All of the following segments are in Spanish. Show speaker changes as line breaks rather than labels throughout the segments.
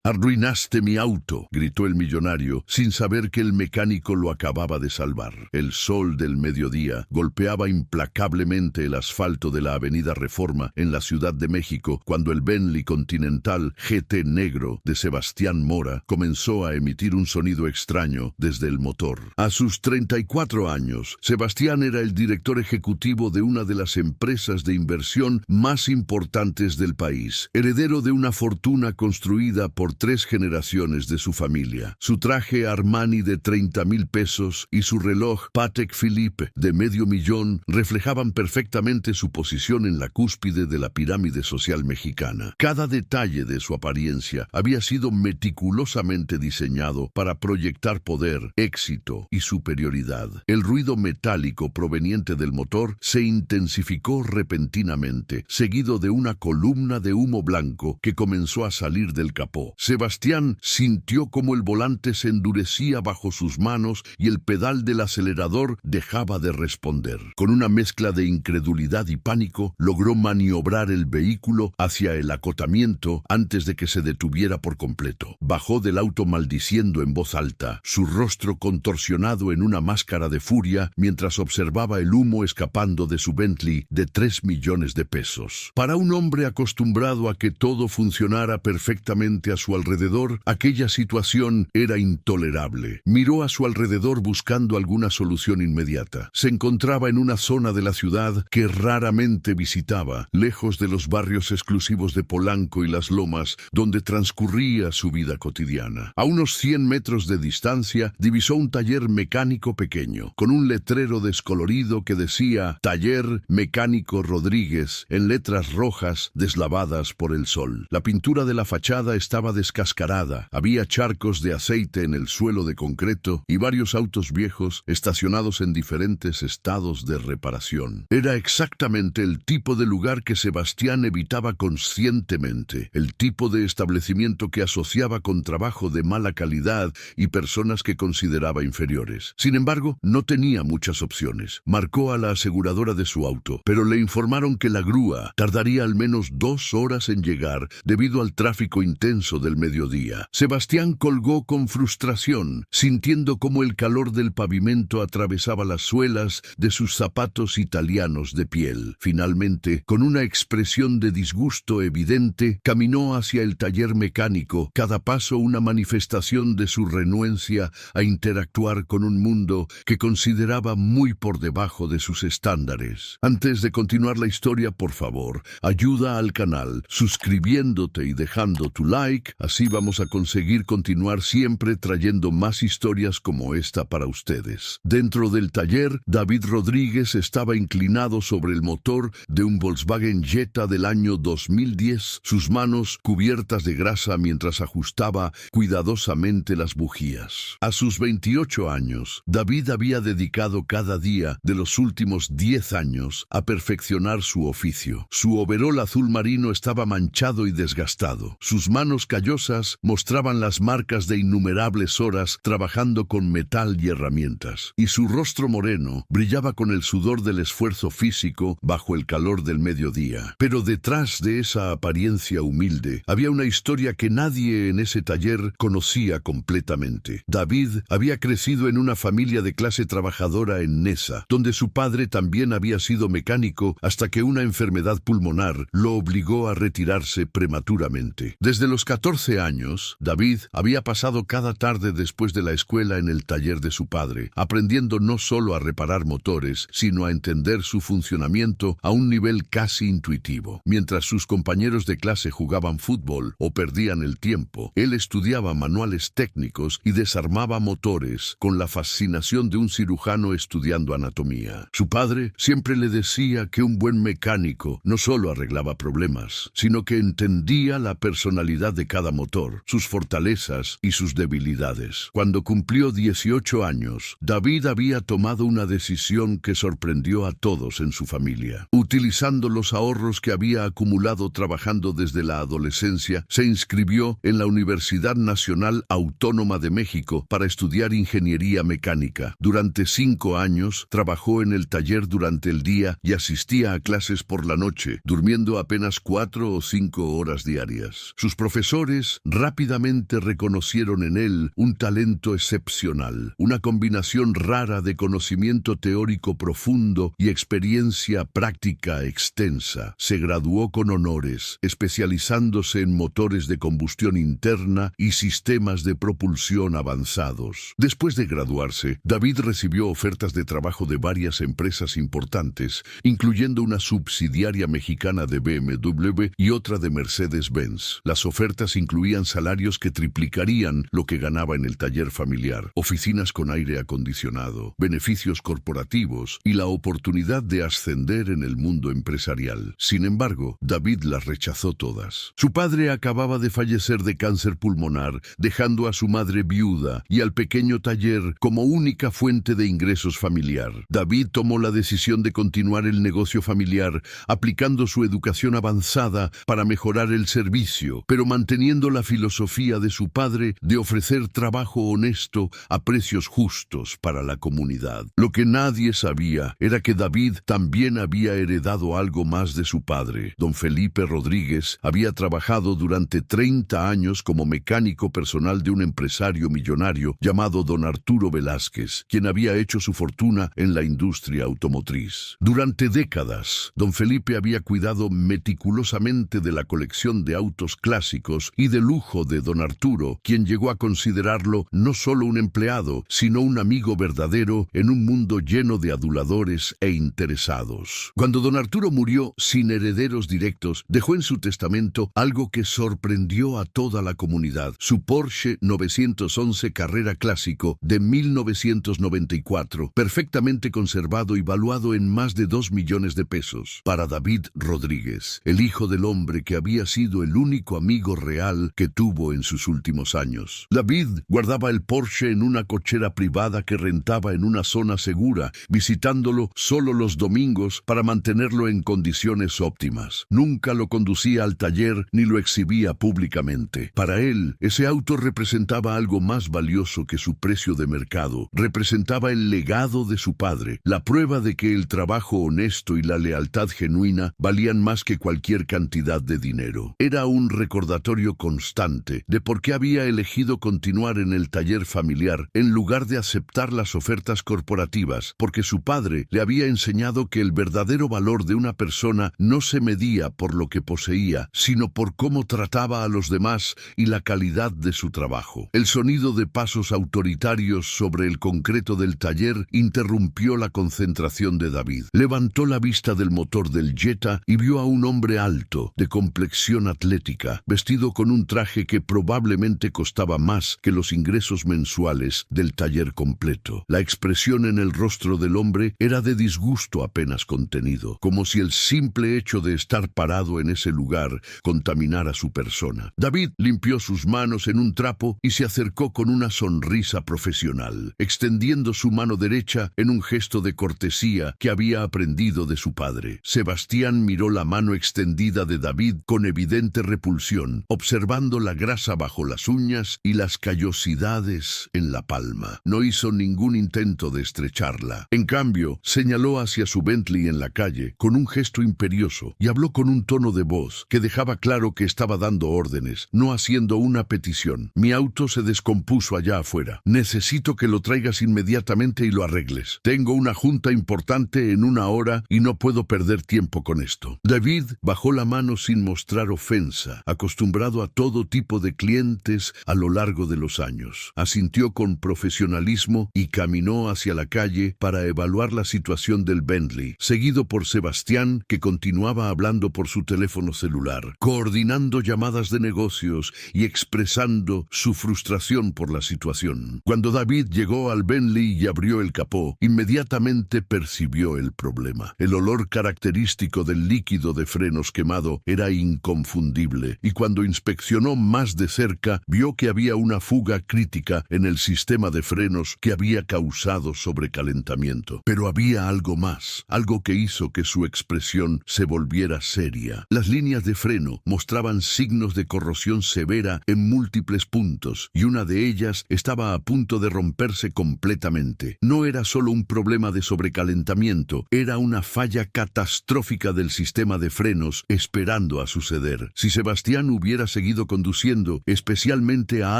«Arruinaste mi auto», gritó el millonario, sin saber que el mecánico lo acababa de salvar. El sol del mediodía golpeaba implacablemente el asfalto de la avenida Reforma en la Ciudad de México cuando el Bentley Continental GT negro de Sebastián Mora comenzó a emitir un sonido extraño desde el motor. A sus 34 años, Sebastián era el director ejecutivo de una de las empresas de inversión más importantes del país, heredero de una fortuna construida por 3 generaciones de su familia. Su traje Armani de 30,000 pesos y su reloj Patek Philippe de $500,000 reflejaban perfectamente su posición en la cúspide de la pirámide social mexicana. Cada detalle de su apariencia había sido meticulosamente diseñado para proyectar poder, éxito y superioridad. El ruido metálico proveniente del motor se intensificó repentinamente, seguido de una columna de humo blanco que comenzó a salir del capó. Sebastián sintió como el volante se endurecía bajo sus manos y el pedal del acelerador dejaba de responder. Con una mezcla de incredulidad y pánico, logró maniobrar el vehículo hacia el acotamiento antes de que se detuviera por completo. Bajó del auto maldiciendo en voz alta, su rostro contorsionado en una máscara de furia mientras observaba el humo escapando de su Bentley de 3 millones de pesos. Para un hombre acostumbrado a que todo funcionara perfectamente a su alrededor, aquella situación era intolerable. Miró a su alrededor buscando alguna solución inmediata. Se encontraba en una zona de la ciudad que raramente visitaba, lejos de los barrios exclusivos de Polanco y Las Lomas, donde transcurría su vida cotidiana. A unos 100 metros de distancia, divisó un taller mecánico pequeño, con un letrero descolorido que decía «Taller Mecánico Rodríguez» en letras rojas deslavadas por el sol. La pintura de la fachada estaba descascarada, había charcos de aceite en el suelo de concreto y varios autos viejos estacionados en diferentes estados de reparación. Era exactamente el tipo de lugar que Sebastián evitaba conscientemente, el tipo de establecimiento que asociaba con trabajo de mala calidad y personas que consideraba inferiores. Sin embargo, no tenía muchas opciones. Marcó a la aseguradora de su auto, pero le informaron que la grúa tardaría al menos 2 horas en llegar debido al tráfico intenso del mediodía. Sebastián colgó con frustración, sintiendo cómo el calor del pavimento atravesaba las suelas de sus zapatos italianos de piel. Finalmente, con una expresión de disgusto evidente, caminó hacia el taller mecánico, cada paso una manifestación de su renuencia a interactuar con un mundo que consideraba muy por debajo de sus estándares. Antes de continuar la historia, por favor, ayuda al canal suscribiéndote y dejando tu like, así vamos a conseguir continuar siempre trayendo más historias como esta para ustedes. Dentro del taller, David Rodríguez estaba inclinado sobre el motor de un Volkswagen Jetta del año 2010, sus manos cubiertas de grasa mientras ajustaba cuidadosamente las bujías. A sus 28 años, David había dedicado cada día de los últimos 10 años a perfeccionar su oficio. Su overol azul marino estaba manchado y desgastado. Sus manos callosas mostraban las marcas de innumerables horas trabajando con metal y herramientas, y su rostro moreno brillaba con el sudor del esfuerzo físico bajo el calor del mediodía. Pero detrás de esa apariencia humilde había una historia que nadie en ese taller conocía completamente. David había crecido en una familia de clase trabajadora en Nesa, donde su padre también había sido mecánico hasta que una enfermedad pulmonar lo obligó a retirarse prematuramente. Desde los 14 años, David había pasado cada tarde después de la escuela en el taller de su padre, aprendiendo no solo a reparar motores, sino a entender su funcionamiento a un nivel casi intuitivo. Mientras sus compañeros de clase jugaban fútbol o perdían el tiempo, él estudiaba manuales técnicos y desarmaba motores con la fascinación de un cirujano estudiando anatomía. Su padre siempre le decía que un buen mecánico no solo arreglaba problemas, sino que entendía la personalidad de cada motor, sus fortalezas y sus debilidades. Cuando cumplió 18 años, David había tomado una decisión que sorprendió a todos en su familia. Utilizando los ahorros que había acumulado trabajando desde la adolescencia, se inscribió en la Universidad Nacional Autónoma de México para estudiar ingeniería mecánica. Durante 5 años, trabajó en el taller durante el día y asistía a clases por la noche, durmiendo apenas 4 o 5 horas diarias. Sus profesores padres rápidamente reconocieron en él un talento excepcional, una combinación rara de conocimiento teórico profundo y experiencia práctica extensa. Se graduó con honores, especializándose en motores de combustión interna y sistemas de propulsión avanzados. Después de graduarse, David recibió ofertas de trabajo de varias empresas importantes, incluyendo una subsidiaria mexicana de BMW y otra de Mercedes-Benz. Las ofertas incluían salarios que triplicarían lo que ganaba en el taller familiar, oficinas con aire acondicionado, beneficios corporativos y la oportunidad de ascender en el mundo empresarial. Sin embargo, David las rechazó todas. Su padre acababa de fallecer de cáncer pulmonar, dejando a su madre viuda y al pequeño taller como única fuente de ingresos familiar. David tomó la decisión de continuar el negocio familiar, aplicando su educación avanzada para mejorar el servicio, pero manteniendo la filosofía de su padre de ofrecer trabajo honesto a precios justos para la comunidad. Lo que nadie sabía era que David también había heredado algo más de su padre. Don Felipe Rodríguez había trabajado durante 30 años como mecánico personal de un empresario millonario llamado Don Arturo Velázquez, quien había hecho su fortuna en la industria automotriz. Durante décadas, Don Felipe había cuidado meticulosamente de la colección de autos clásicos y de lujo de Don Arturo, quien llegó a considerarlo no solo un empleado, sino un amigo verdadero en un mundo lleno de aduladores e interesados. Cuando Don Arturo murió sin herederos directos, dejó en su testamento algo que sorprendió a toda la comunidad: su Porsche 911 Carrera Clásico de 1994, perfectamente conservado y valuado en más de 2 millones de pesos. Para David Rodríguez, el hijo del hombre que había sido el único amigo real que tuvo en sus últimos años. David guardaba el Porsche en una cochera privada que rentaba en una zona segura, visitándolo solo los domingos para mantenerlo en condiciones óptimas. Nunca lo conducía al taller ni lo exhibía públicamente. Para él, ese auto representaba algo más valioso que su precio de mercado. Representaba el legado de su padre, la prueba de que el trabajo honesto y la lealtad genuina valían más que cualquier cantidad de dinero. Era un recordatorio constante de por qué había elegido continuar en el taller familiar en lugar de aceptar las ofertas corporativas, porque su padre le había enseñado que el verdadero valor de una persona no se medía por lo que poseía, sino por cómo trataba a los demás y la calidad de su trabajo. El sonido de pasos autoritarios sobre el concreto del taller interrumpió la concentración de David. Levantó la vista del motor del Jetta y vio a un hombre alto, de complexión atlética, vestido con un traje que probablemente costaba más que los ingresos mensuales del taller completo. La expresión en el rostro del hombre era de disgusto apenas contenido, como si el simple hecho de estar parado en ese lugar contaminara su persona. David limpió sus manos en un trapo y se acercó con una sonrisa profesional, extendiendo su mano derecha en un gesto de cortesía que había aprendido de su padre. Sebastián miró la mano extendida de David con evidente repulsión, observando la grasa bajo las uñas y las callosidades en la palma. No hizo ningún intento de estrecharla. En cambio, señaló hacia su Bentley en la calle con un gesto imperioso y habló con un tono de voz que dejaba claro que estaba dando órdenes, no haciendo una petición. Mi auto se descompuso allá afuera. Necesito que lo traigas inmediatamente y lo arregles. Tengo una junta importante en 1 hora y no puedo perder tiempo con esto. David bajó la mano sin mostrar ofensa, acostumbrado a todo tipo de clientes a lo largo de los años. Asintió con profesionalismo y caminó hacia la calle para evaluar la situación del Bentley, seguido por Sebastián, que continuaba hablando por su teléfono celular, coordinando llamadas de negocios y expresando su frustración por la situación. Cuando David llegó al Bentley y abrió el capó, inmediatamente percibió el problema. El olor característico del líquido de frenos quemado era inconfundible, y cuando inspeccionó más de cerca, vio que había una fuga crítica en el sistema de frenos que había causado sobrecalentamiento. Pero había algo más, algo que hizo que su expresión se volviera seria. Las líneas de freno mostraban signos de corrosión severa en múltiples puntos, y una de ellas estaba a punto de romperse completamente. No era solo un problema de sobrecalentamiento, era una falla catastrófica del sistema de frenos esperando a suceder. Si Sebastián hubiera seguido conduciendo, especialmente a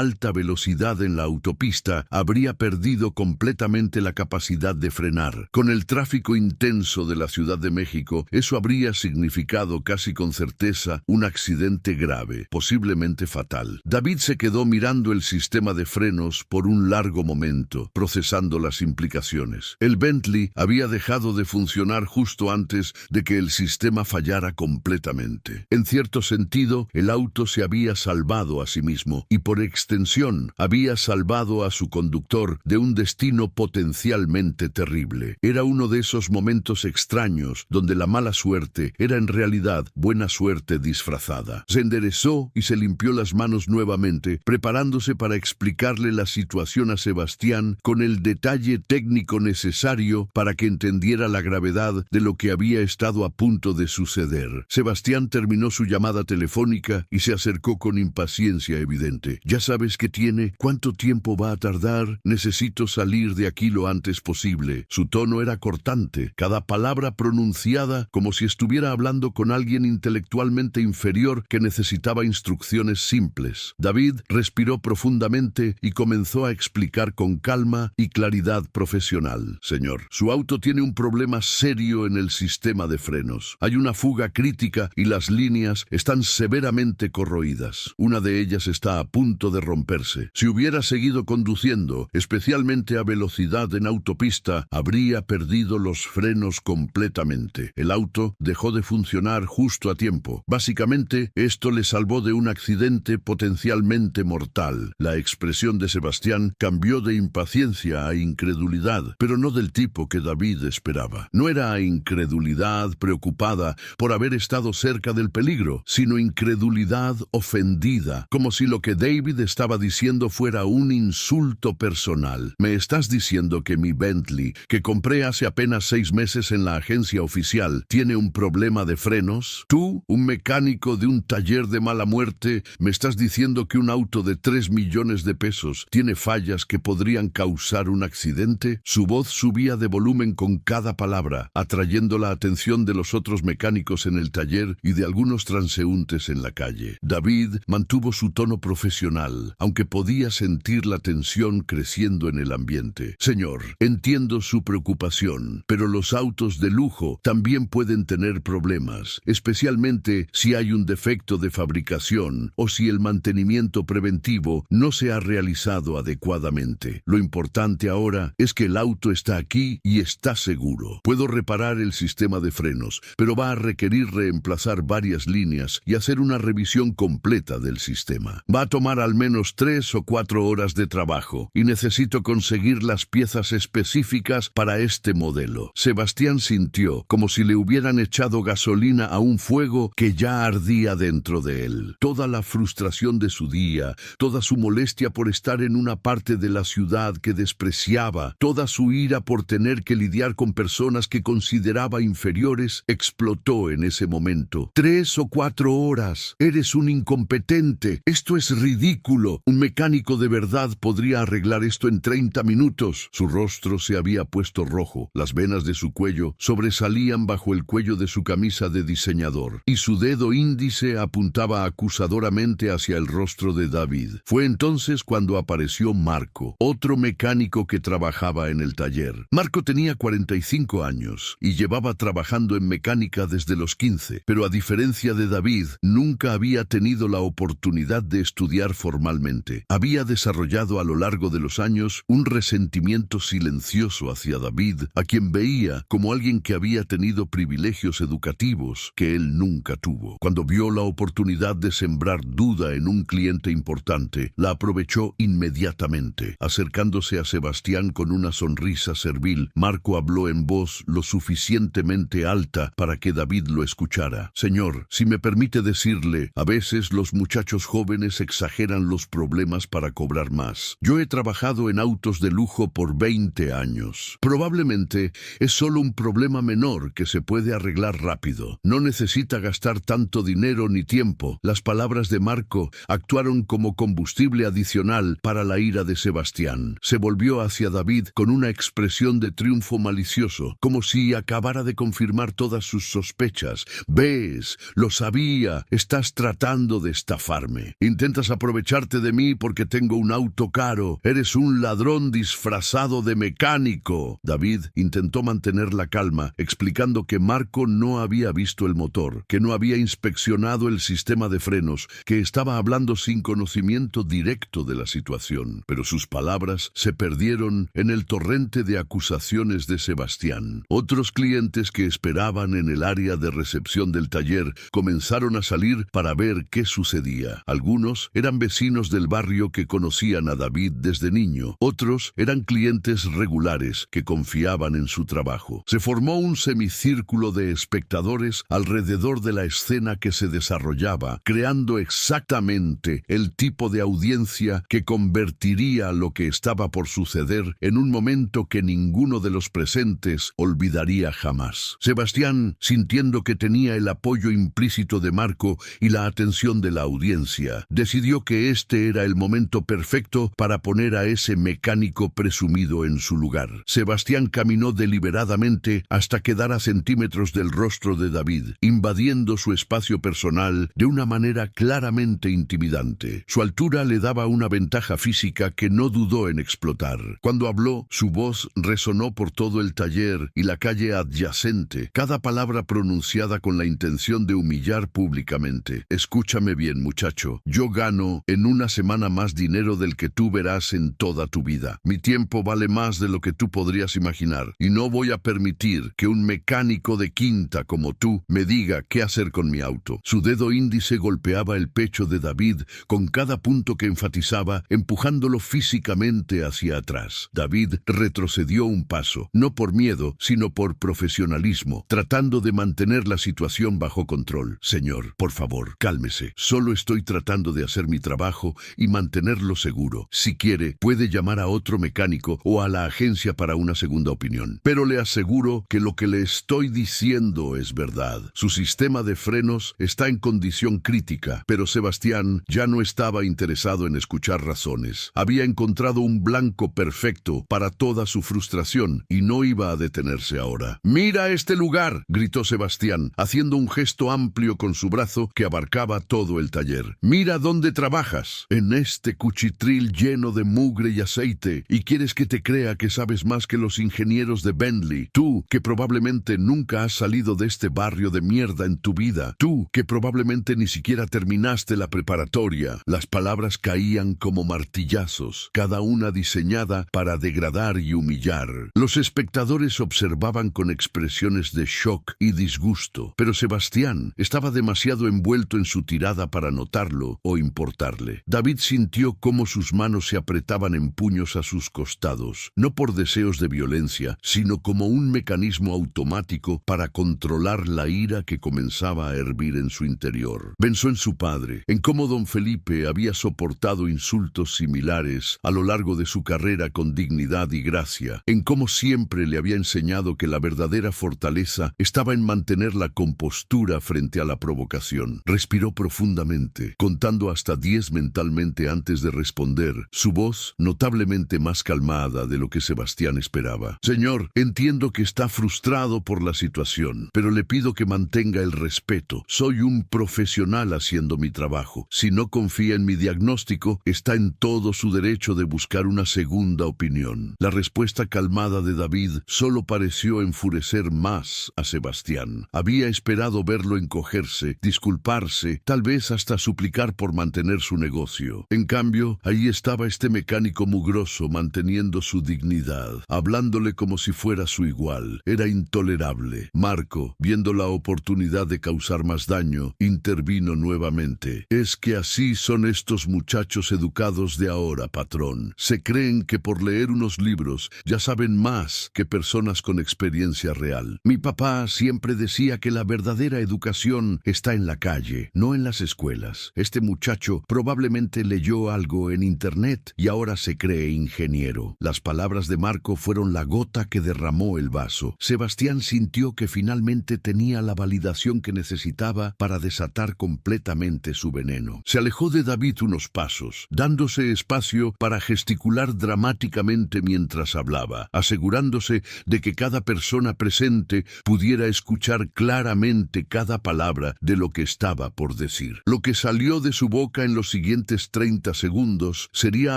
alta velocidad en la autopista, habría perdido completamente la capacidad de frenar. Con el tráfico intenso de la Ciudad de México, eso habría significado casi con certeza un accidente grave, posiblemente fatal. David se quedó mirando el sistema de frenos por un largo momento, procesando las implicaciones. El Bentley había dejado de funcionar justo antes de que el sistema fallara completamente. En cierto sentido, el auto se había salvado a sí mismo y por extensión había salvado a su conductor de un destino potencialmente terrible. Era uno de esos momentos extraños donde la mala suerte era en realidad buena suerte disfrazada. Se enderezó y se limpió las manos nuevamente, preparándose para explicarle la situación a Sebastián con el detalle técnico necesario para que entendiera la gravedad de lo que había estado a punto de suceder. Sebastián terminó su llamada telefónica y se acercó con impaciencia evidente. ¿Ya sabes qué tiene? ¿Cuánto tiempo va a tardar? Necesito salir de aquí lo antes posible. Su tono era cortante, cada palabra pronunciada como si estuviera hablando con alguien intelectualmente inferior que necesitaba instrucciones simples. David respiró profundamente y comenzó a explicar con calma y claridad profesional. Señor, su auto tiene un problema serio en el sistema de frenos. Hay una fuga crítica y las líneas están severamente corroídas. Una de ellas está a punto de romperse. Si hubiera seguido conduciendo, especialmente a velocidad en autopista, habría perdido los frenos completamente. El auto dejó de funcionar justo a tiempo. Básicamente, esto le salvó de un accidente potencialmente mortal. La expresión de Sebastián cambió de impaciencia a incredulidad, pero no del tipo que David esperaba. No era incredulidad preocupada por haber estado cerca del peligro, sino incredulidad ofendida, como si lo que David estaba diciendo fuera un insulto personal. ¿Me estás diciendo que mi Bentley, que compré hace apenas 6 meses en la agencia oficial, tiene un problema de frenos? ¿Tú, un mecánico de un taller de mala muerte, me estás diciendo que un auto de 3 millones de pesos tiene fallas que podrían causar un accidente? Su voz subía de volumen con cada palabra, atrayendo la atención de los otros mecánicos en el taller y de algunos transeúntes en la calle. David mantuvo su tono profesional, aunque podía sentir la tensión creciendo en el ambiente. Señor, entiendo su preocupación, pero los autos de lujo también pueden tener problemas, especialmente si hay un defecto de fabricación o si el mantenimiento preventivo no se ha realizado adecuadamente. Lo importante ahora es que el auto está aquí y está seguro. Puedo reparar el sistema de frenos, pero va a requerir reemplazar varias líneas y hacer una revisión completa del sistema. Va a tomar al menos 3 o 4 horas de trabajo y necesito conseguir las piezas específicas para este modelo. Sebastián sintió como si le hubieran echado gasolina a un fuego que ya ardía dentro de él. Toda la frustración de su día, toda su molestia por estar en una parte de la ciudad que despreciaba, toda su ira por tener que lidiar con personas que consideraba inferiores, explotó en ese momento. 3 o 4 horas. Eres un incompetente. Esto es ridículo. Un mecánico de verdad podría arreglar esto en 30 minutos. Su rostro se había puesto rojo. Las venas de su cuello sobresalían bajo el cuello de su camisa de diseñador, y su dedo índice apuntaba acusadoramente hacia el rostro de David. Fue entonces cuando apareció Marco, otro mecánico que trabajaba en el taller. Marco tenía 45 años y llevaba trabajando en mecánica desde los 15, pero a diferencia de David, nunca había tenido la oportunidad de estudiar formalmente. Había desarrollado a lo largo de los años un resentimiento silencioso hacia David, a quien veía como alguien que había tenido privilegios educativos que él nunca tuvo. Cuando vio la oportunidad de sembrar duda en un cliente importante, la aprovechó inmediatamente. Acercándose a Sebastián con una sonrisa servil, Marco habló en voz lo suficientemente alta para que David lo escuchara. Señor, si me permite decirle, a veces los muchachos jóvenes exageran los problemas para cobrar más. Yo he trabajado en autos de lujo por 20 años. Probablemente es solo un problema menor que se puede arreglar rápido. No necesita gastar tanto dinero ni tiempo. Las palabras de Marco actuaron como combustible adicional para la ira de Sebastián. Se volvió hacia David con una expresión de triunfo malicioso, como si acabara de confirmar todas sus sospechas. «¿Ves? Lo sabía. Estás tratando tratando de estafarme. Intentas aprovecharte de mí porque tengo un auto caro. Eres un ladrón disfrazado de mecánico. David intentó mantener la calma, explicando que Marco no había visto el motor, que no había inspeccionado el sistema de frenos, que estaba hablando sin conocimiento directo de la situación. Pero sus palabras se perdieron en el torrente de acusaciones de Sebastián. Otros clientes que esperaban en el área de recepción del taller comenzaron a salir para ver qué sucedía. Algunos eran vecinos del barrio que conocían a David desde niño. Otros eran clientes regulares que confiaban en su trabajo. Se formó un semicírculo de espectadores alrededor de la escena que se desarrollaba, creando exactamente el tipo de audiencia que convertiría lo que estaba por suceder en un momento que ninguno de los presentes olvidaría jamás. Sebastián, sintiendo que tenía el apoyo implícito de Marco y la atención de la audiencia, decidió que este era el momento perfecto para poner a ese mecánico presumido en su lugar. Sebastián caminó deliberadamente hasta quedar a centímetros del rostro de David, invadiendo su espacio personal de una manera claramente intimidante. Su altura le daba una ventaja física que no dudó en explotar. Cuando habló, su voz resonó por todo el taller y la calle adyacente, cada palabra pronunciada con la intención de humillar públicamente. Escúchame bien, muchacho. Yo gano en una semana más dinero del que tú verás en toda tu vida. Mi tiempo vale más de lo que tú podrías imaginar, y no voy a permitir que un mecánico de quinta como tú me diga qué hacer con mi auto. Su dedo índice golpeaba el pecho de David con cada punto que enfatizaba, empujándolo físicamente hacia atrás. David retrocedió un paso, no por miedo, sino por profesionalismo, tratando de mantener la situación bajo control. Señor, por favor, cálmese. Solo estoy tratando de hacer mi trabajo y mantenerlo seguro. Si quiere, puede llamar a otro mecánico o a la agencia para una segunda opinión. Pero le aseguro que lo que le estoy diciendo es verdad. Su sistema de frenos está en condición crítica, pero Sebastián ya no estaba interesado en escuchar razones. Había encontrado un blanco perfecto para toda su frustración y no iba a detenerse ahora. «¡Mira este lugar!», gritó Sebastián, haciendo un gesto amplio con su brazo que abarcaba todo el taller. «¡Mira dónde trabajas! En este cuchitril lleno de mugre y aceite. ¿Y quieres que te crea que sabes más que los ingenieros de Bentley? Tú, que probablemente nunca has salido de este barrio de mierda en tu vida. Tú, que probablemente ni siquiera terminaste la preparatoria». Las palabras caían como martillazos, cada una diseñada para degradar y humillar. Los espectadores observaban con expresiones de shock y disgusto, pero Sebastián estaba demasiado envuelto en su tirada para notarlo o importarle. David sintió cómo sus manos se apretaban en puños a sus costados, no por deseos de violencia, sino como un mecanismo automático para controlar la ira que comenzaba a hervir en su interior. Pensó en su padre, en cómo don Felipe había soportado insultos similares a lo largo de su carrera con dignidad y gracia, en cómo siempre le había enseñado que la verdadera fortaleza estaba en mantener la compostura frente a la provocación. Respiró profundamente, contando hasta 10 mentalmente antes de responder, su voz notablemente más calmada de lo que Sebastián esperaba. «Señor, entiendo que está frustrado por la situación, pero le pido que mantenga el respeto. Soy un profesional haciendo mi trabajo. Si no confía en mi diagnóstico, está en todo su derecho de buscar una segunda opinión». La respuesta calmada de David solo pareció enfurecer más a Sebastián. Había esperado verlo encogerse, disculparse, tal vez hasta suplicar por mantener su negocio. En cambio, ahí estaba este mecánico mugroso manteniendo su dignidad, hablándole como si fuera su igual. Era intolerable. Marco, viendo la oportunidad de causar más daño, intervino nuevamente. «Es que así son estos muchachos educados de ahora, patrón. Se creen que por leer unos libros ya saben más que personas con experiencia real. Mi papá siempre decía que la verdadera educación está en la calle, no en las escuelas. Este muchacho probablemente leyó algo en internet y ahora se cree ingeniero». Las palabras de Marco fueron la gota que derramó el vaso. Sebastián sintió que finalmente tenía la validación que necesitaba para desatar completamente su veneno. Se alejó de David unos pasos, dándose espacio para gesticular dramáticamente mientras hablaba, asegurándose de que cada persona presente pudiera escuchar claramente cada palabra de lo que estaba por decir. decir. Lo que salió de su boca en los siguientes 30 segundos sería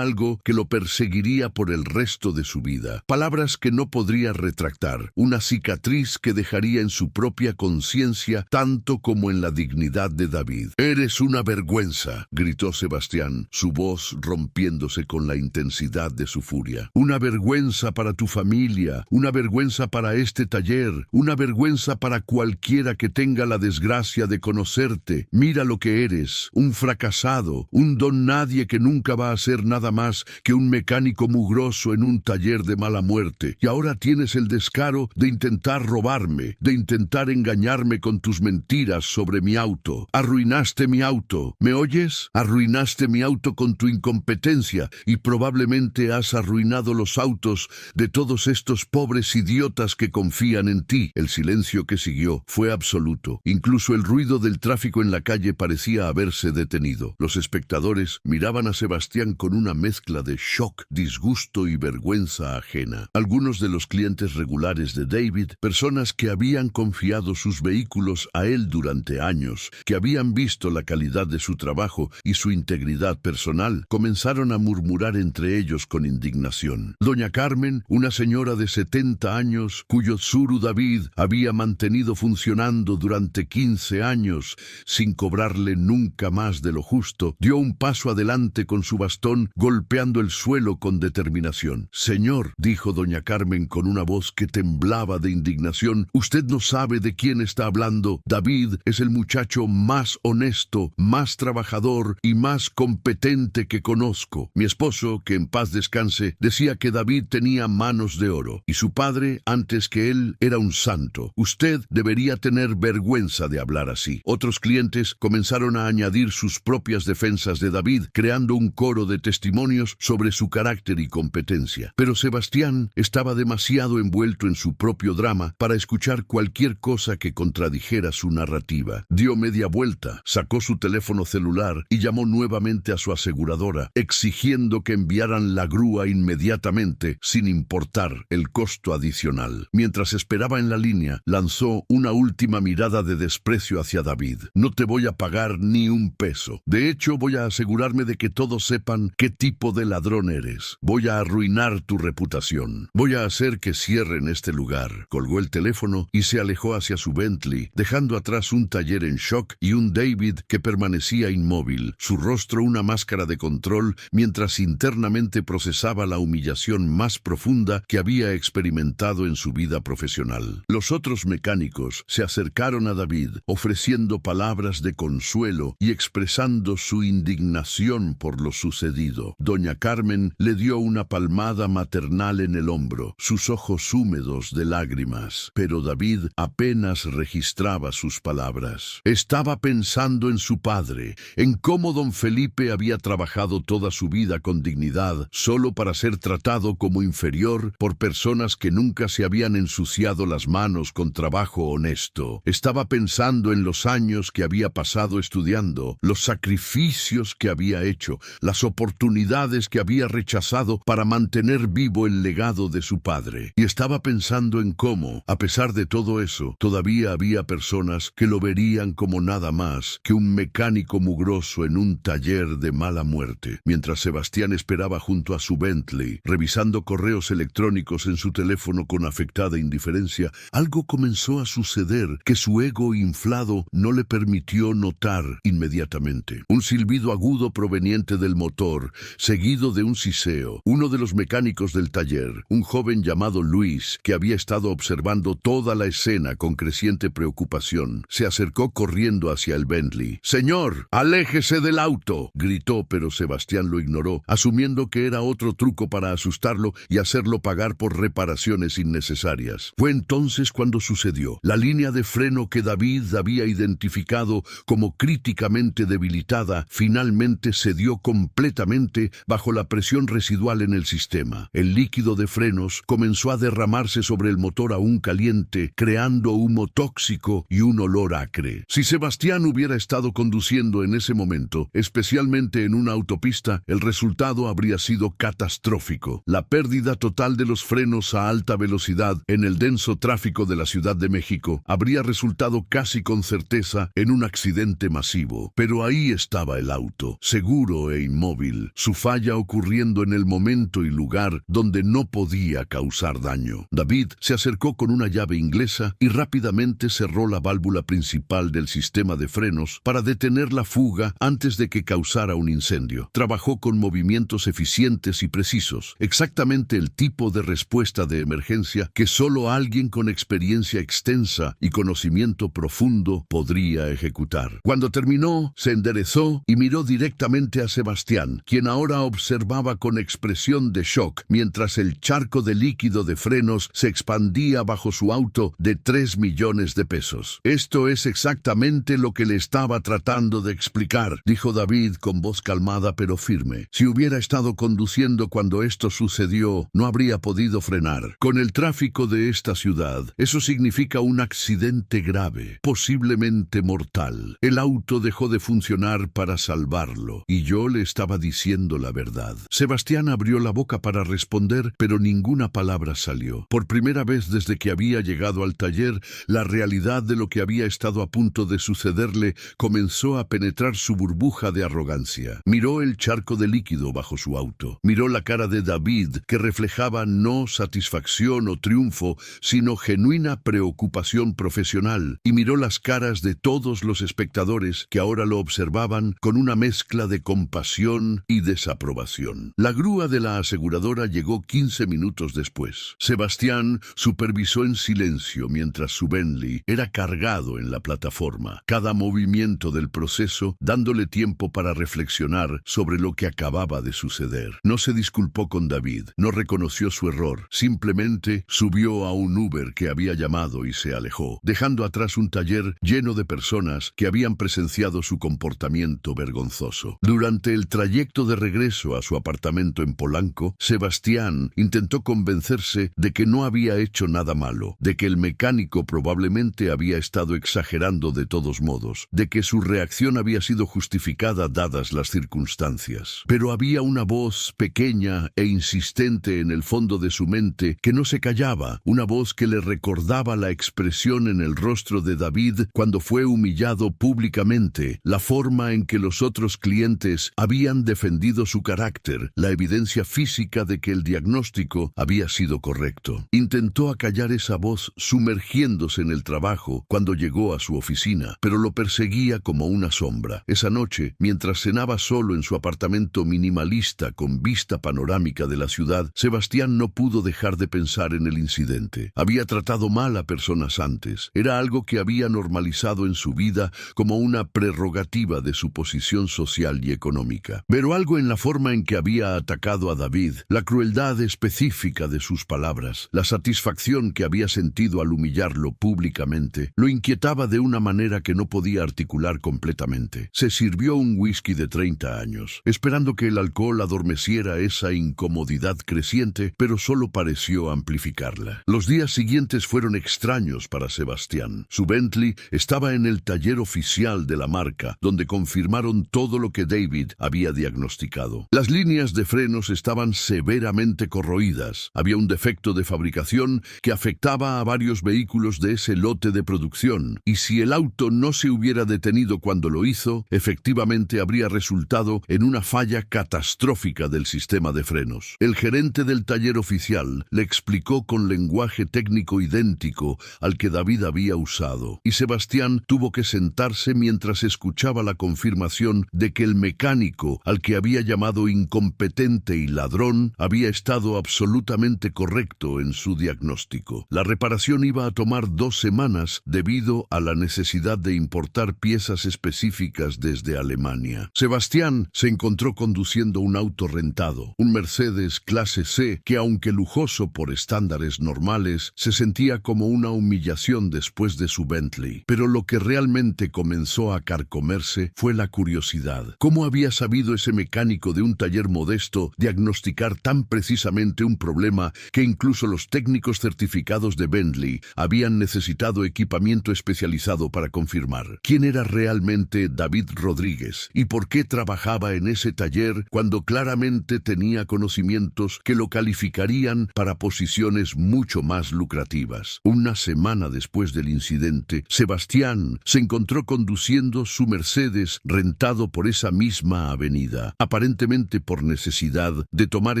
algo que lo perseguiría por el resto de su vida. Palabras que no podría retractar, una cicatriz que dejaría en su propia conciencia tanto como en la dignidad de David. «Eres una vergüenza», gritó Sebastián, su voz rompiéndose con la intensidad de su furia. «Una vergüenza para tu familia, una vergüenza para este taller, una vergüenza para cualquiera que tenga la desgracia de conocerte. Mira lo que eres, un fracasado, un don nadie que nunca va a ser nada más que un mecánico mugroso en un taller de mala muerte. Y ahora tienes el descaro de intentar robarme, de intentar engañarme con tus mentiras sobre mi auto. Arruinaste mi auto, ¿me oyes? Arruinaste mi auto con tu incompetencia y probablemente has arruinado los autos de todos estos pobres idiotas que confían en ti». El silencio que siguió fue absoluto. Incluso el ruido del tráfico en la calle parecía haberse detenido. Los espectadores miraban a Sebastián con una mezcla de shock, disgusto y vergüenza ajena. Algunos de los clientes regulares de David, personas que habían confiado sus vehículos a él durante años, que habían visto la calidad de su trabajo y su integridad personal, comenzaron a murmurar entre ellos con indignación. Doña Carmen, una señora de 70 años, cuyo Tsuru David había mantenido funcionando durante 15 años sin cobrarle nunca más de lo justo, dio un paso adelante con su bastón, golpeando el suelo con determinación. «Señor», dijo doña Carmen con una voz que temblaba de indignación, «usted no sabe de quién está hablando. David es el muchacho más honesto, más trabajador y más competente que conozco. Mi esposo, que en paz descanse, decía que David tenía manos de oro, y su padre, antes que él, era un santo. Usted debería tener vergüenza de hablar así». Otros clientes comenzaron a añadir sus propias defensas de David, creando un coro de testimonios sobre su carácter y competencia. Pero Sebastián estaba demasiado envuelto en su propio drama para escuchar cualquier cosa que contradijera su narrativa. Dio media vuelta, sacó su teléfono celular y llamó nuevamente a su aseguradora, exigiendo que enviaran la grúa inmediatamente, sin importar el costo adicional. Mientras esperaba en la línea, lanzó una última mirada de desprecio hacia David. «No te voy a pagar ni un peso. De hecho, voy a asegurarme de que todos sepan qué tipo de ladrón eres. Voy a arruinar tu reputación. Voy a hacer que cierren este lugar». Colgó el teléfono y se alejó hacia su Bentley, dejando atrás un taller en shock y un David que permanecía inmóvil, su rostro una máscara de control, mientras internamente procesaba la humillación más profunda que había experimentado en su vida profesional. Los otros mecánicos se acercaron a David, ofreciendo palabras de consuelo y expresando su indignación por lo sucedido. Doña Carmen le dio una palmada maternal en el hombro, sus ojos húmedos de lágrimas, pero David apenas registraba sus palabras. Estaba pensando en su padre, en cómo don Felipe había trabajado toda su vida con dignidad, solo para ser tratado como inferior por personas que nunca se habían ensuciado las manos con trabajo honesto. Estaba pensando en los años que había pasado estudiando, los sacrificios que había hecho, las oportunidades que había rechazado para mantener vivo el legado de su padre. Y estaba pensando en cómo, a pesar de todo eso, todavía había personas que lo verían como nada más que un mecánico mugroso en un taller de mala muerte. Mientras Sebastián esperaba junto a su Bentley, revisando correos electrónicos en su teléfono con afectada indiferencia, algo comenzó a suceder que su ego inflado no le permitió notar inmediatamente. Un silbido agudo proveniente del motor, seguido de un siseo. Uno de los mecánicos del taller, un joven llamado Luis, que había estado observando toda la escena con creciente preocupación, se acercó corriendo hacia el Bentley. «Señor, aléjese del auto», gritó, pero Sebastián lo ignoró, asumiendo que era otro truco para asustarlo y hacerlo pagar por reparaciones innecesarias. Fue entonces cuando sucedió. La línea de freno que David había identificado como críticamente debilitada finalmente cedió completamente bajo la presión residual en el sistema. El líquido de frenos comenzó a derramarse sobre el motor aún caliente, creando humo tóxico y un olor acre. Si Sebastián hubiera estado conduciendo en ese momento, especialmente en una autopista, el resultado habría sido catastrófico. La pérdida total de los frenos a alta velocidad en el denso tráfico de la Ciudad de México habría resultado casi con certeza en un accidente accidente masivo, pero ahí estaba el auto, seguro e inmóvil, su falla ocurriendo en el momento y lugar donde no podía causar daño. David se acercó con una llave inglesa y rápidamente cerró la válvula principal del sistema de frenos para detener la fuga antes de que causara un incendio. Trabajó con movimientos eficientes y precisos, exactamente el tipo de respuesta de emergencia que solo alguien con experiencia extensa y conocimiento profundo podría ejecutar. Cuando terminó, se enderezó y miró directamente a Sebastián, quien ahora observaba con expresión de shock mientras el charco de líquido de frenos se expandía bajo su auto de 3 millones de pesos. «Esto es exactamente lo que le estaba tratando de explicar», dijo David con voz calmada pero firme. «Si hubiera estado conduciendo cuando esto sucedió, no habría podido frenar. Con el tráfico de esta ciudad, eso significa un accidente grave, posiblemente mortal. El auto dejó de funcionar para salvarlo, y yo le estaba diciendo la verdad». Sebastián abrió la boca para responder, pero ninguna palabra salió. Por primera vez desde que había llegado al taller, la realidad de lo que había estado a punto de sucederle comenzó a penetrar su burbuja de arrogancia. Miró el charco de líquido bajo su auto. Miró la cara de David, que reflejaba no satisfacción o triunfo, sino genuina preocupación profesional. Y miró las caras de todos los espectadores que ahora lo observaban con una mezcla de compasión y desaprobación. La grúa de la aseguradora llegó 15 minutos después. Sebastián supervisó en silencio mientras su Bentley era cargado en la plataforma, cada movimiento del proceso dándole tiempo para reflexionar sobre lo que acababa de suceder. No se disculpó con David, no reconoció su error, simplemente subió a un Uber que había llamado y se alejó, dejando atrás un taller lleno de personas que habían presenciado su comportamiento vergonzoso. Durante el trayecto de regreso a su apartamento en Polanco, Sebastián intentó convencerse de que no había hecho nada malo, de que el mecánico probablemente había estado exagerando de todos modos, de que su reacción había sido justificada dadas las circunstancias. Pero había una voz pequeña e insistente en el fondo de su mente que no se callaba, una voz que le recordaba la expresión en el rostro de David cuando fue humillado públicamente, la forma en que los otros clientes habían defendido su carácter, la evidencia física de que el diagnóstico había sido correcto. Intentó acallar esa voz sumergiéndose en el trabajo cuando llegó a su oficina, pero lo perseguía como una sombra. Esa noche, mientras cenaba solo en su apartamento minimalista con vista panorámica de la ciudad, Sebastián no pudo dejar de pensar en el incidente. Había tratado mal a personas antes. Era algo que había normalizado en su vida como una prerrogativa de su posición social y económica. Pero algo en la forma en que había atacado a David, la crueldad específica de sus palabras, la satisfacción que había sentido al humillarlo públicamente, lo inquietaba de una manera que no podía articular completamente. Se sirvió un whisky de 30 años, esperando que el alcohol adormeciera esa incomodidad creciente, pero solo pareció amplificarla. Los días siguientes fueron extraños para Sebastián. Su Bentley estaba en el taller oficial de la marca, donde confirmaron todo lo que David había diagnosticado. Las líneas de frenos estaban severamente corroídas. Había un defecto de fabricación que afectaba a varios vehículos de ese lote de producción, y si el auto no se hubiera detenido cuando lo hizo, efectivamente habría resultado en una falla catastrófica del sistema de frenos. El gerente del taller oficial le explicó con lenguaje técnico idéntico al que David había usado, y Sebastián tuvo que sentarse mientras escuchaba la confirmación de que el mecánico, al que había llamado incompetente y ladrón, había estado absolutamente correcto en su diagnóstico. La reparación iba a tomar 2 semanas debido a la necesidad de importar piezas específicas desde Alemania. Sebastián se encontró conduciendo un auto rentado, un Mercedes clase C, que aunque lujoso por estándares normales, se sentía como una humillación después de su Bentley. Pero lo que realmente comenzó a carcomerse fue la curiosidad. ¿Cómo había sabido ese mecánico de un taller modesto diagnosticar tan precisamente un problema que incluso los técnicos certificados de Bentley habían necesitado equipamiento especializado para confirmar? ¿Quién era realmente David Rodríguez? ¿Y por qué trabajaba en ese taller cuando claramente tenía conocimientos que lo calificarían para posiciones mucho más lucrativas? Una semana después del incidente, Sebastián se encontró con conduciendo su Mercedes rentado por esa misma avenida, aparentemente por necesidad de tomar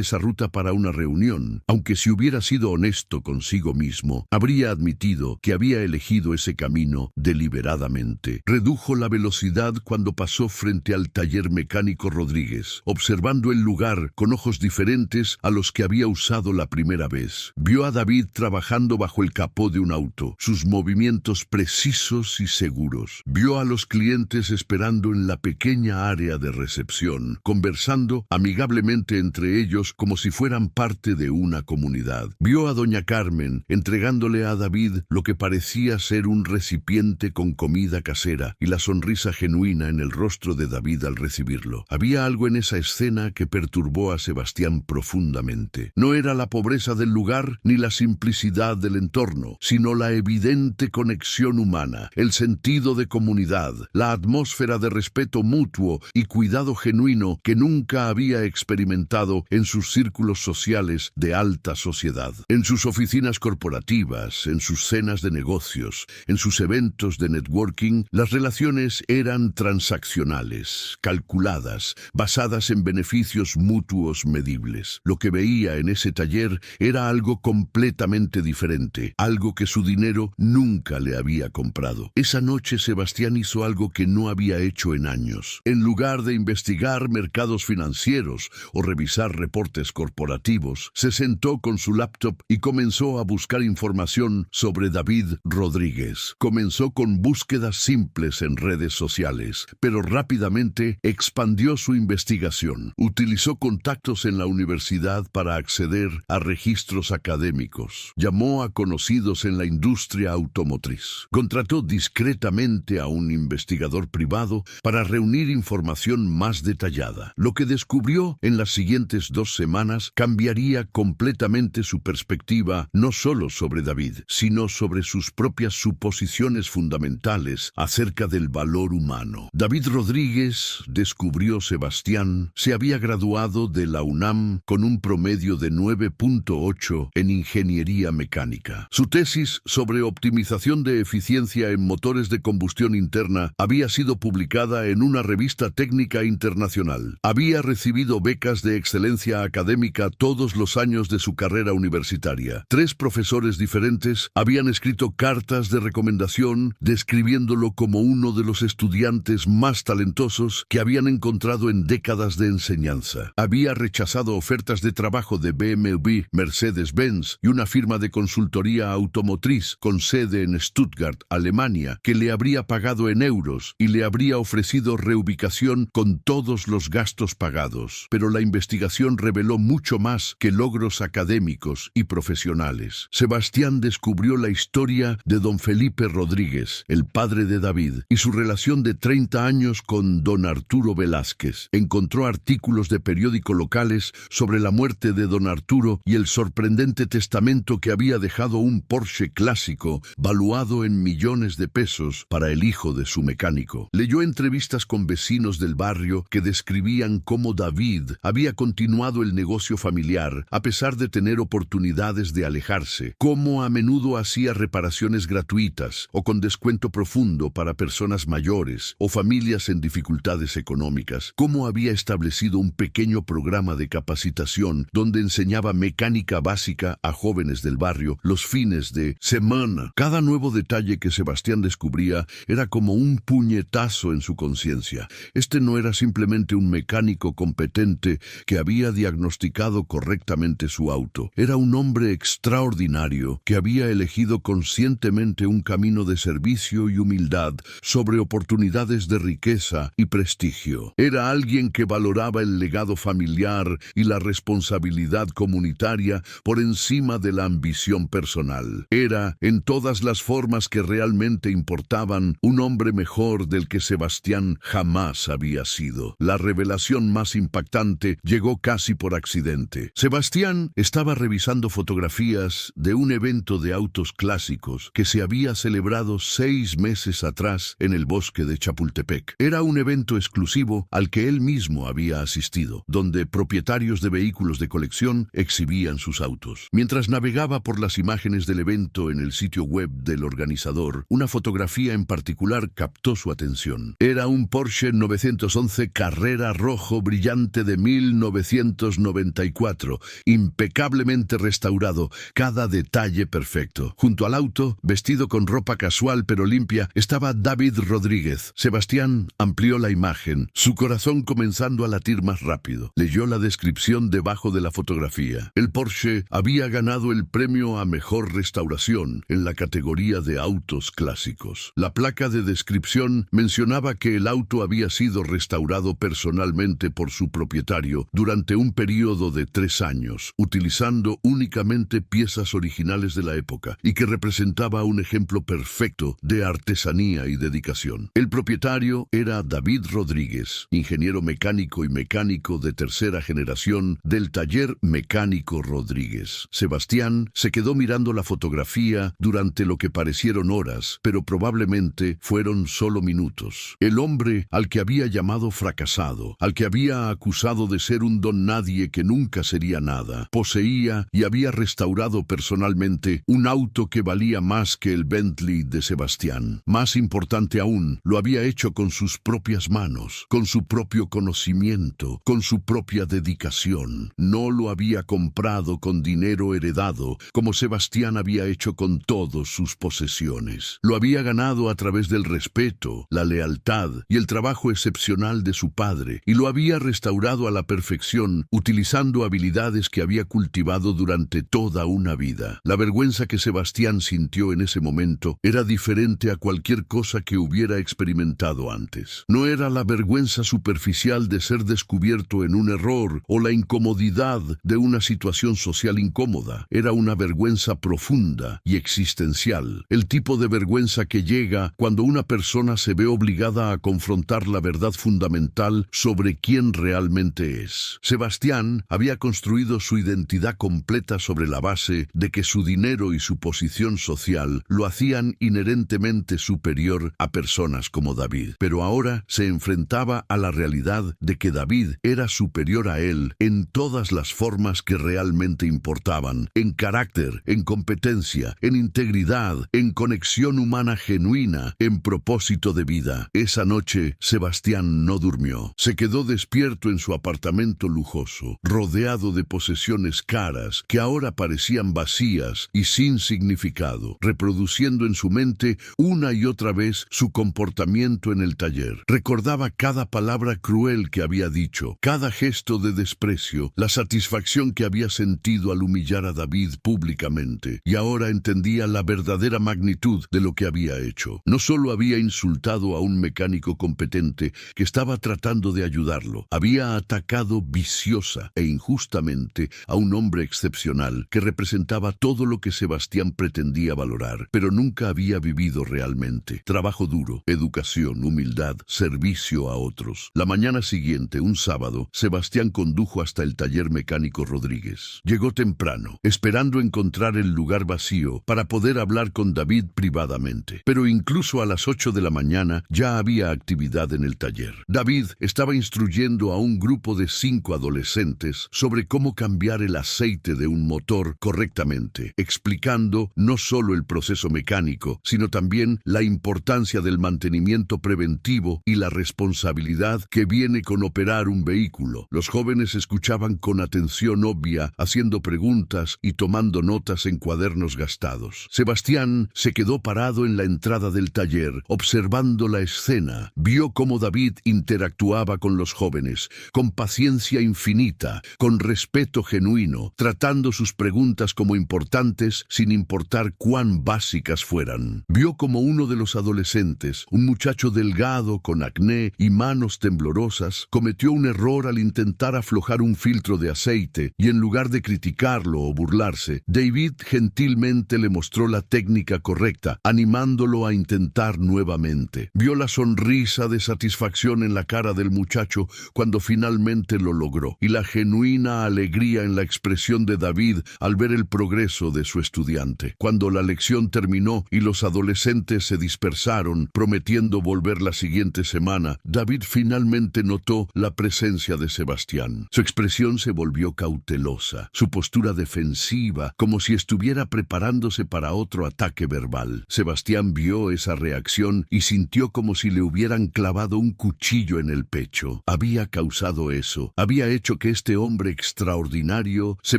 esa ruta para una reunión, aunque si hubiera sido honesto consigo mismo, habría admitido que había elegido ese camino deliberadamente. Redujo la velocidad cuando pasó frente al taller mecánico Rodríguez, observando el lugar con ojos diferentes a los que había usado la primera vez. Vio a David trabajando bajo el capó de un auto, sus movimientos precisos y seguros. Vio a los clientes esperando en la pequeña área de recepción, conversando amigablemente entre ellos como si fueran parte de una comunidad. Vio a doña Carmen entregándole a David lo que parecía ser un recipiente con comida casera y la sonrisa genuina en el rostro de David al recibirlo. Había algo en esa escena que perturbó a Sebastián profundamente. No era la pobreza del lugar ni la simplicidad del entorno, sino la evidente conexión humana, el sentido de comunidad, la atmósfera de respeto mutuo y cuidado genuino que nunca había experimentado en sus círculos sociales de alta sociedad. En sus oficinas corporativas, en sus cenas de negocios, en sus eventos de networking, las relaciones eran transaccionales, calculadas, basadas en beneficios mutuos medibles. Lo que veía en ese taller era algo completamente diferente, algo que su dinero nunca le había comprado. Esa noche Sebastián hizo algo que no había hecho en años. En lugar de investigar mercados financieros o revisar reportes corporativos, se sentó con su laptop y comenzó a buscar información sobre David Rodríguez. Comenzó con búsquedas simples en redes sociales, pero rápidamente expandió su investigación. Utilizó contactos en la universidad para acceder a registros académicos. Llamó a conocidos en la industria automotriz. Contrató discretamente a un investigador privado para reunir información más detallada. Lo que descubrió en las siguientes 2 semanas cambiaría completamente su perspectiva no solo sobre David, sino sobre sus propias suposiciones fundamentales acerca del valor humano. David Rodríguez, descubrió Sebastián, se había graduado de la UNAM con un promedio de 9.8 en ingeniería mecánica. Su tesis sobre optimización de eficiencia en motores de combustión interna había sido publicada en una revista técnica internacional. Había recibido becas de excelencia académica todos los años de su carrera universitaria. 3 profesores diferentes habían escrito cartas de recomendación describiéndolo como uno de los estudiantes más talentosos que habían encontrado en décadas de enseñanza. Había rechazado ofertas de trabajo de BMW, Mercedes-Benz y una firma de consultoría automotriz con sede en Stuttgart, Alemania, que le habría pagado en euros y le habría ofrecido reubicación con todos los gastos pagados. Pero la investigación reveló mucho más que logros académicos y profesionales. Sebastián descubrió la historia de don Felipe Rodríguez, el padre de David, y su relación de 30 años con don Arturo Velázquez. Encontró artículos de periódico locales sobre la muerte de don Arturo y el sorprendente testamento que había dejado un Porsche clásico valuado en millones de pesos para el hijo de su mecánico. Leyó entrevistas con vecinos del barrio que describían cómo David había continuado el negocio familiar a pesar de tener oportunidades de alejarse, cómo a menudo hacía reparaciones gratuitas o con descuento profundo para personas mayores o familias en dificultades económicas, cómo había establecido un pequeño programa de capacitación donde enseñaba mecánica básica a jóvenes del barrio los fines de semana. Cada nuevo detalle que Sebastián descubría era como un puñetazo en su conciencia. Este no era simplemente un mecánico competente que había diagnosticado correctamente su auto. Era un hombre extraordinario que había elegido conscientemente un camino de servicio y humildad sobre oportunidades de riqueza y prestigio. Era alguien que valoraba el legado familiar y la responsabilidad comunitaria por encima de la ambición personal. Era, en todas las formas que realmente importaban, un hombre mejor del que Sebastián jamás había sido. La revelación más impactante llegó casi por accidente. Sebastián estaba revisando fotografías de un evento de autos clásicos que se había celebrado 6 meses atrás en el bosque de Chapultepec. Era un evento exclusivo al que él mismo había asistido, donde propietarios de vehículos de colección exhibían sus autos. Mientras navegaba por las imágenes del evento en el sitio web del organizador, una fotografía en particular particular captó su atención. Era un Porsche 911 Carrera rojo brillante de 1994, impecablemente restaurado, cada detalle perfecto. Junto al auto, vestido con ropa casual pero limpia, estaba David Rodríguez. Sebastián amplió la imagen, su corazón comenzando a latir más rápido. Leyó la descripción debajo de la fotografía. El Porsche había ganado el premio a mejor restauración en la categoría de autos clásicos. La placa de descripción mencionaba que el auto había sido restaurado personalmente por su propietario durante un período de 3 años, utilizando únicamente piezas originales de la época, y que representaba un ejemplo perfecto de artesanía y dedicación. El propietario era David Rodríguez, ingeniero mecánico y mecánico de tercera generación del taller Mecánico Rodríguez. Sebastián se quedó mirando la fotografía durante lo que parecieron horas, pero probablemente fueron solo minutos. El hombre al que había llamado fracasado, al que había acusado de ser un don nadie que nunca sería nada, poseía y había restaurado personalmente un auto que valía más que el Bentley de Sebastián. Más importante aún, lo había hecho con sus propias manos, con su propio conocimiento, con su propia dedicación. No lo había comprado con dinero heredado, como Sebastián había hecho con todas sus posesiones. Lo había ganado a través del respeto, la lealtad y el trabajo excepcional de su padre, y lo había restaurado a la perfección, utilizando habilidades que había cultivado durante toda una vida. La vergüenza que Sebastián sintió en ese momento era diferente a cualquier cosa que hubiera experimentado antes. No era la vergüenza superficial de ser descubierto en un error o la incomodidad de una situación social incómoda. Era una vergüenza profunda y existencial, el tipo de vergüenza que llega cuando una persona se ve obligada a confrontar la verdad fundamental sobre quién realmente es. Sebastián había construido su identidad completa sobre la base de que su dinero y su posición social lo hacían inherentemente superior a personas como David. Pero ahora se enfrentaba a la realidad de que David era superior a él en todas las formas que realmente importaban, en carácter, en competencia, en integridad, en conexión humana genuina, en propósito de vida. Esa noche, Sebastián no durmió. Se quedó despierto en su apartamento lujoso, rodeado de posesiones caras que ahora parecían vacías y sin significado, reproduciendo en su mente una y otra vez su comportamiento en el taller. Recordaba cada palabra cruel que había dicho, cada gesto de desprecio, la satisfacción que había sentido al humillar a David públicamente, y ahora entendía la verdadera magnitud de lo que había hecho. No solo había insultado a un mecánico competente que estaba tratando de ayudarlo, había atacado viciosa e injustamente a un hombre excepcional que representaba todo lo que Sebastián pretendía valorar, pero nunca había vivido realmente. Trabajo duro, educación, humildad, servicio a otros. La mañana siguiente, un sábado, Sebastián condujo hasta el taller Mecánico Rodríguez. Llegó temprano, esperando encontrar el lugar vacío para poder hablar con David privadamente. Pero incluso a las 8 de la mañana ya había actividad en el taller. David estaba instruyendo a un grupo de 5 adolescentes sobre cómo cambiar el aceite de un motor correctamente, explicando no solo el proceso mecánico, sino también la importancia del mantenimiento preventivo y la responsabilidad que viene con operar un vehículo. Los jóvenes escuchaban con atención obvia, haciendo preguntas y tomando notas en cuadernos gastados. Sebastián se quedó parado en la entrada del taller, observando la escena. Vio cómo David interactuaba con los jóvenes, con paciencia infinita, con respeto genuino, tratando sus preguntas como importantes sin importar cuán básicas fueran. Vio como uno de los adolescentes, un muchacho delgado con acné y manos temblorosas, cometió un error al intentar aflojar un filtro de aceite, y en lugar de criticarlo o burlarse, David gentilmente le mostró la técnica correcta, animándolo a intentar nuevamente. Vio la sonrisa de satisfacción en la cara del muchacho cuando finalmente lo logró, y la genuina alegría en la expresión de David al ver el progreso de su estudiante. Cuando la lección terminó y los adolescentes se dispersaron, prometiendo volver la siguiente semana, David finalmente notó la presencia de Sebastián. Su expresión se volvió cautelosa, su postura defensiva, como si estuviera preparándose para otro ataque verbal. Sebastián vio esa reacción reacción y sintió como si le hubieran clavado un cuchillo en el pecho. Había causado eso. Había hecho que este hombre extraordinario se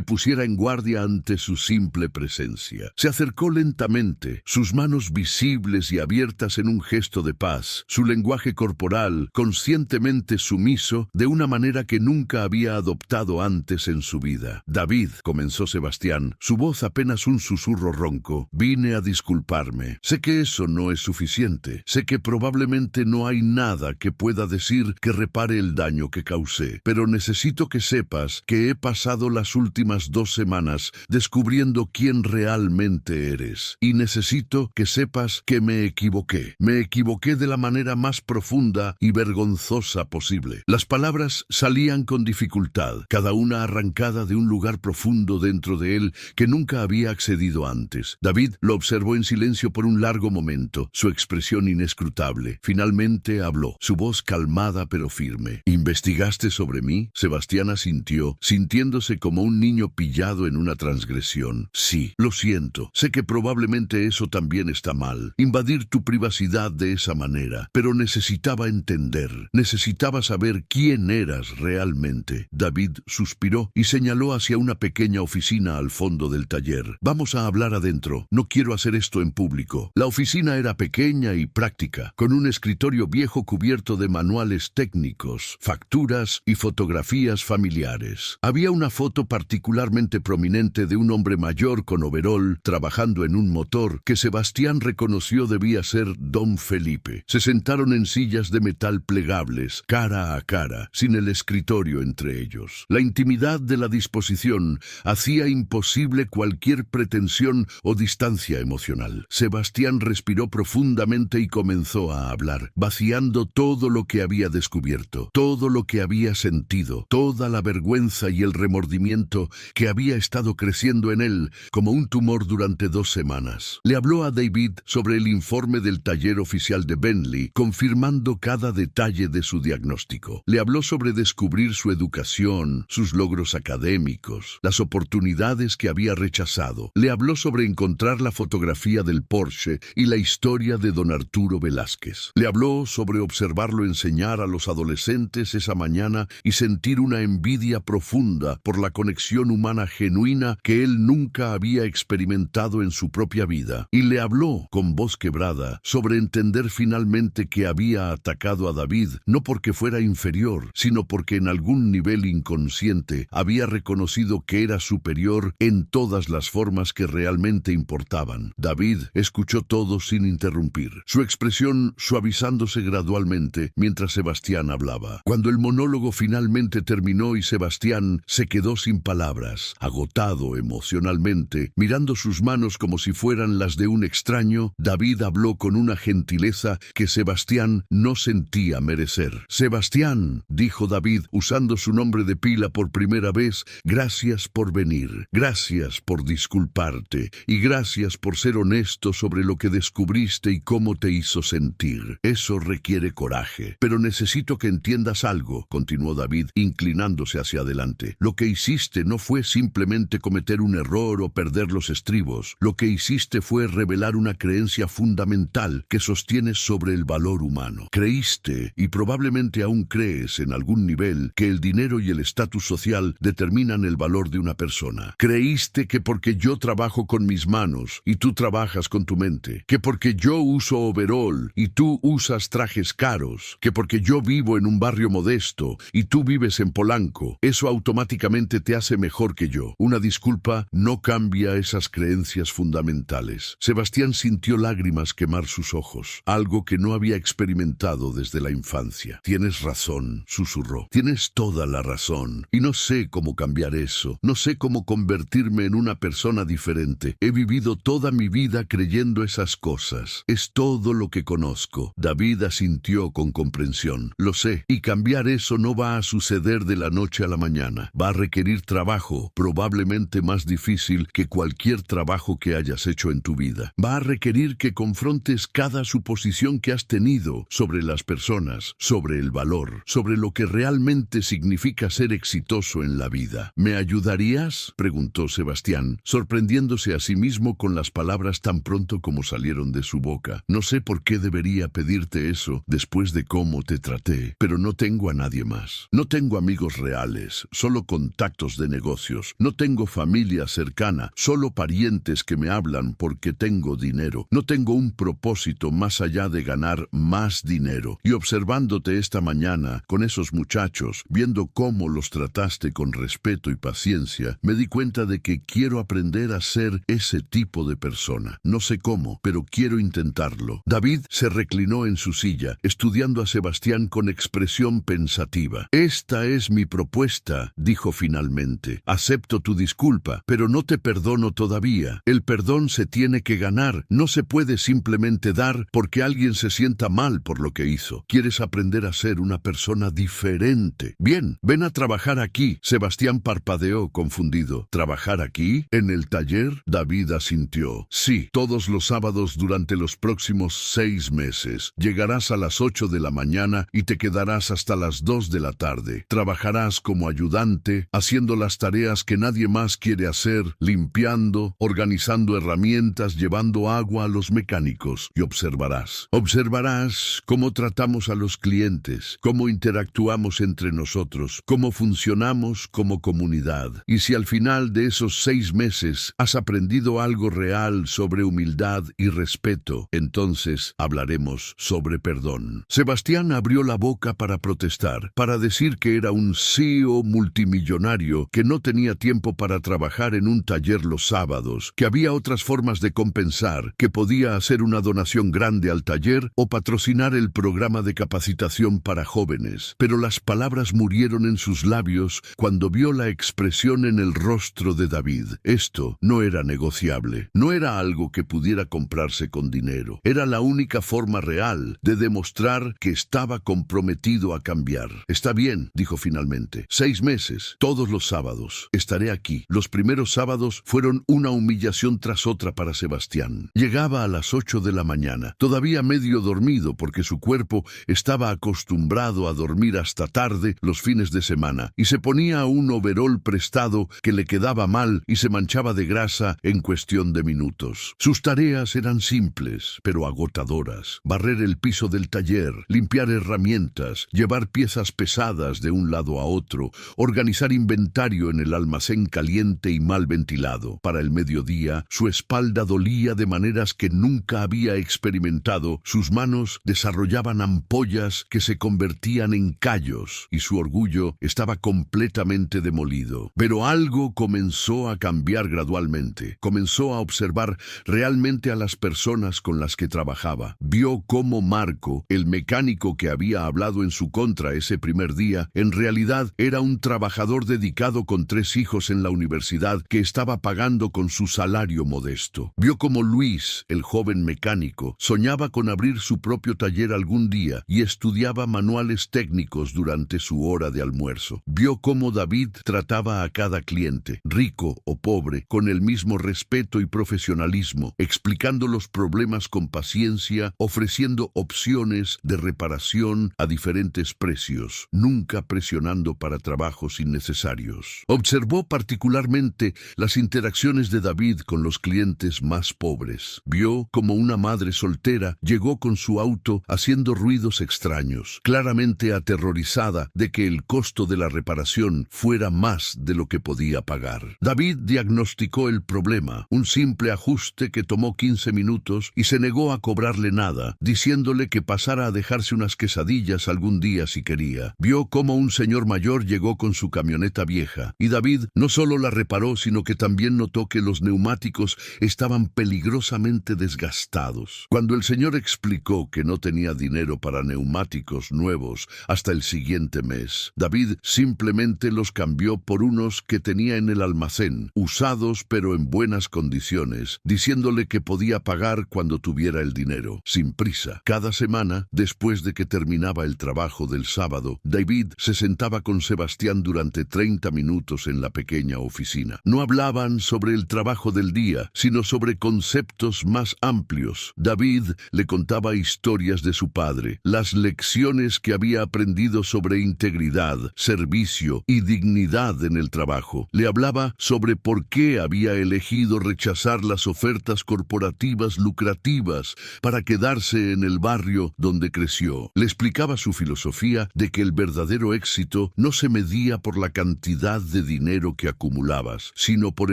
pusiera en guardia ante su simple presencia. Se acercó lentamente, sus manos visibles y abiertas en un gesto de paz, su lenguaje corporal conscientemente sumiso de una manera que nunca había adoptado antes en su vida. «David», comenzó Sebastián, su voz apenas un susurro ronco, «vine a disculparme. Sé que eso no es suficiente. Sé que probablemente no hay nada que pueda decir que repare el daño que causé, pero necesito que sepas que he pasado las últimas 2 semanas descubriendo quién realmente eres. Y necesito que sepas que me equivoqué. Me equivoqué de la manera más profunda y vergonzosa posible». Las palabras salían con dificultad, cada una arrancada de un lugar profundo dentro de él que nunca había accedido antes. David lo observó en silencio por un largo momento, su expresión inescrutable. Finalmente habló, su voz calmada pero firme. «¿Investigaste sobre mí?» Sebastián asintió, sintiéndose como un niño pillado en una transgresión. «Sí, lo siento. Sé que probablemente eso también está mal. Invadir tu privacidad de esa manera. Pero necesitaba entender. Necesitaba saber quién eras realmente». David suspiró y señaló hacia una pequeña oficina al fondo del taller. «Vamos a hablar adentro. No quiero hacer esto en público». La oficina era pequeña y práctica, con un escritorio viejo cubierto de manuales técnicos, facturas y fotografías familiares. Había una foto particularmente prominente de un hombre mayor con overol trabajando en un motor que Sebastián reconoció debía ser Don Felipe. Se sentaron en sillas de metal plegables, cara a cara, sin el escritorio entre ellos. La intimidad de la disposición hacía imposible cualquier pretensión o distancia emocional. Sebastián respiró profundamente y comenzó a hablar, vaciando todo lo que había descubierto, todo lo que había sentido, toda la vergüenza y el remordimiento que había estado creciendo en él como un tumor durante 2 semanas. Le habló a David sobre el informe del taller oficial de Bentley, confirmando cada detalle de su diagnóstico. Le habló sobre descubrir su educación, sus logros académicos, las oportunidades que había rechazado. Le habló sobre encontrar la fotografía del Porsche y la historia de don Arturo Velázquez. Le habló sobre observarlo enseñar a los adolescentes esa mañana y sentir una envidia profunda por la conexión humana genuina que él nunca había experimentado en su propia vida. Y le habló, con voz quebrada, sobre entender finalmente que había atacado a David no porque fuera inferior, sino porque en algún nivel inconsciente había reconocido que era superior en todas las formas que realmente importaban. David escuchó todo sin interrumpir, su expresión suavizándose gradualmente mientras Sebastián hablaba. Cuando el monólogo finalmente terminó y Sebastián se quedó sin palabras, agotado emocionalmente, mirando sus manos como si fueran las de un extraño, David habló con una gentileza que Sebastián no sentía merecer. «Sebastián», dijo David, usando su nombre de pila por primera vez, «gracias por venir, gracias por disculparte y gracias por ser honesto sobre lo que descubriste y cómo te hizo sentir. Eso requiere coraje. Pero necesito que entiendas algo», continuó David, inclinándose hacia adelante. «Lo que hiciste no fue simplemente cometer un error o perder los estribos. Lo que hiciste fue revelar una creencia fundamental que sostienes sobre el valor humano. Creíste, y probablemente aún crees en algún nivel, que el dinero y el estatus social determinan el valor de una persona. Creíste que porque yo trabajo con mis manos y tú trabajas con tu mente, que porque yo uso overol y tú usas trajes caros, que porque yo vivo en un barrio modesto y tú vives en Polanco, eso automáticamente te hace mejor que yo. Una disculpa no cambia esas creencias fundamentales». Sebastián sintió lágrimas quemar sus ojos, algo que no había experimentado desde la infancia. «Tienes razón», susurró. «Tienes toda la razón. Y no sé cómo cambiar eso. No sé cómo convertirme en una persona diferente. He vivido toda mi vida creyendo esas cosas. Es todo lo que conozco». David asintió con comprensión. «Lo sé. Y cambiar eso no va a suceder de la noche a la mañana. Va a requerir trabajo, probablemente más difícil que cualquier trabajo que hayas hecho en tu vida. Va a requerir que confrontes cada suposición que has tenido sobre las personas, sobre el valor, sobre lo que realmente significa ser exitoso en la vida. ¿Me ayudarías?», preguntó Sebastián, sorprendiéndose a sí mismo con las palabras tan pronto como salieron de su boca. boca. No sé por qué debería pedirte eso después de cómo te traté, pero no tengo a nadie más. No tengo amigos reales, solo contactos de negocios. No tengo familia cercana, solo parientes que me hablan porque tengo dinero. No tengo un propósito más allá de ganar más dinero. Y observándote esta mañana con esos muchachos, viendo cómo los trataste con respeto y paciencia, me di cuenta de que quiero aprender a ser ese tipo de persona. No sé cómo, pero quiero intentarlo. David se reclinó en su silla, estudiando a Sebastián con expresión pensativa. Esta es mi propuesta, dijo finalmente. Acepto tu disculpa, pero no te perdono todavía. El perdón se tiene que ganar, no se puede simplemente dar porque alguien se sienta mal por lo que hizo. Quieres aprender a ser una persona diferente. Bien, ven a trabajar aquí. Sebastián parpadeó confundido. ¿Trabajar aquí? ¿En el taller? David asintió. Sí, todos los sábados durante los próximos 6 meses. Llegarás a las 8 de la mañana y te quedarás hasta las 2 de la tarde. Trabajarás como ayudante, haciendo las tareas que nadie más quiere hacer, limpiando, organizando herramientas, llevando agua a los mecánicos. Y observarás. Observarás cómo tratamos a los clientes, cómo interactuamos entre nosotros, cómo funcionamos como comunidad. Y si al final de esos 6 meses has aprendido algo real sobre humildad y respeto, entonces hablaremos sobre perdón. Sebastián abrió la boca para protestar, para decir que era un CEO multimillonario, que no tenía tiempo para trabajar en un taller los sábados, que había otras formas de compensar, que podía hacer una donación grande al taller o patrocinar el programa de capacitación para jóvenes. Pero las palabras murieron en sus labios cuando vio la expresión en el rostro de David. Esto no era negociable, no era algo que pudiera comprarse con dinero. Era la única forma real de demostrar que estaba comprometido a cambiar. Está bien, dijo finalmente. 6 meses, todos los sábados. Estaré aquí. Los primeros sábados fueron una humillación tras otra para Sebastián. Llegaba a las 8 de la mañana, todavía medio dormido porque su cuerpo estaba acostumbrado a dormir hasta tarde los fines de semana, y se ponía un overol prestado que le quedaba mal y se manchaba de grasa en cuestión de minutos. Sus tareas eran simples, pero agotadoras. Barrer el piso del taller, limpiar herramientas, llevar piezas pesadas de un lado a otro, organizar inventario en el almacén caliente y mal ventilado. Para el mediodía, su espalda dolía de maneras que nunca había experimentado. Sus manos desarrollaban ampollas que se convertían en callos y su orgullo estaba completamente demolido. Pero algo comenzó a cambiar gradualmente. Comenzó a observar realmente a las personas con las que trabajaba. Vio cómo Marco, el mecánico que había hablado en su contra ese primer día, en realidad era un trabajador dedicado con 3 hijos en la universidad que estaba pagando con su salario modesto. Vio cómo Luis, el joven mecánico, soñaba con abrir su propio taller algún día y estudiaba manuales técnicos durante su hora de almuerzo. Vio cómo David trataba a cada cliente, rico o pobre, con el mismo respeto y profesionalismo, explicando los problemas con paciencia, ofreciendo opciones de reparación a diferentes precios, nunca presionando para trabajos innecesarios. Observó particularmente las interacciones de David con los clientes más pobres. Vio como una madre soltera llegó con su auto haciendo ruidos extraños, claramente aterrorizada de que el costo de la reparación fuera más de lo que podía pagar. David diagnosticó el problema, un simple ajuste que tomó 15 minutos, y se negó a cobrarle nada, diciéndole que pasara a dejarse unas quesadillas algún día si quería. Vio cómo un señor mayor llegó con su camioneta vieja, y David no solo la reparó, sino que también notó que los neumáticos estaban peligrosamente desgastados. Cuando el señor explicó que no tenía dinero para neumáticos nuevos hasta el siguiente mes, David simplemente los cambió por unos que tenía en el almacén, usados pero en buenas condiciones, diciéndole que podía pagar cuando tuviera el dinero, sin prisa. Cada semana, después de que terminaba el trabajo del sábado, David se sentaba con Sebastián durante 30 minutos en la pequeña oficina. No hablaban sobre el trabajo del día, sino sobre conceptos más amplios. David le contaba historias de su padre, las lecciones que había aprendido sobre integridad, servicio y dignidad en el trabajo. Le hablaba sobre por qué había elegido rechazar las ofertas corporativas lucrativas exclusivas para quedarse en el barrio donde creció. Le explicaba su filosofía de que el verdadero éxito no se medía por la cantidad de dinero que acumulabas, sino por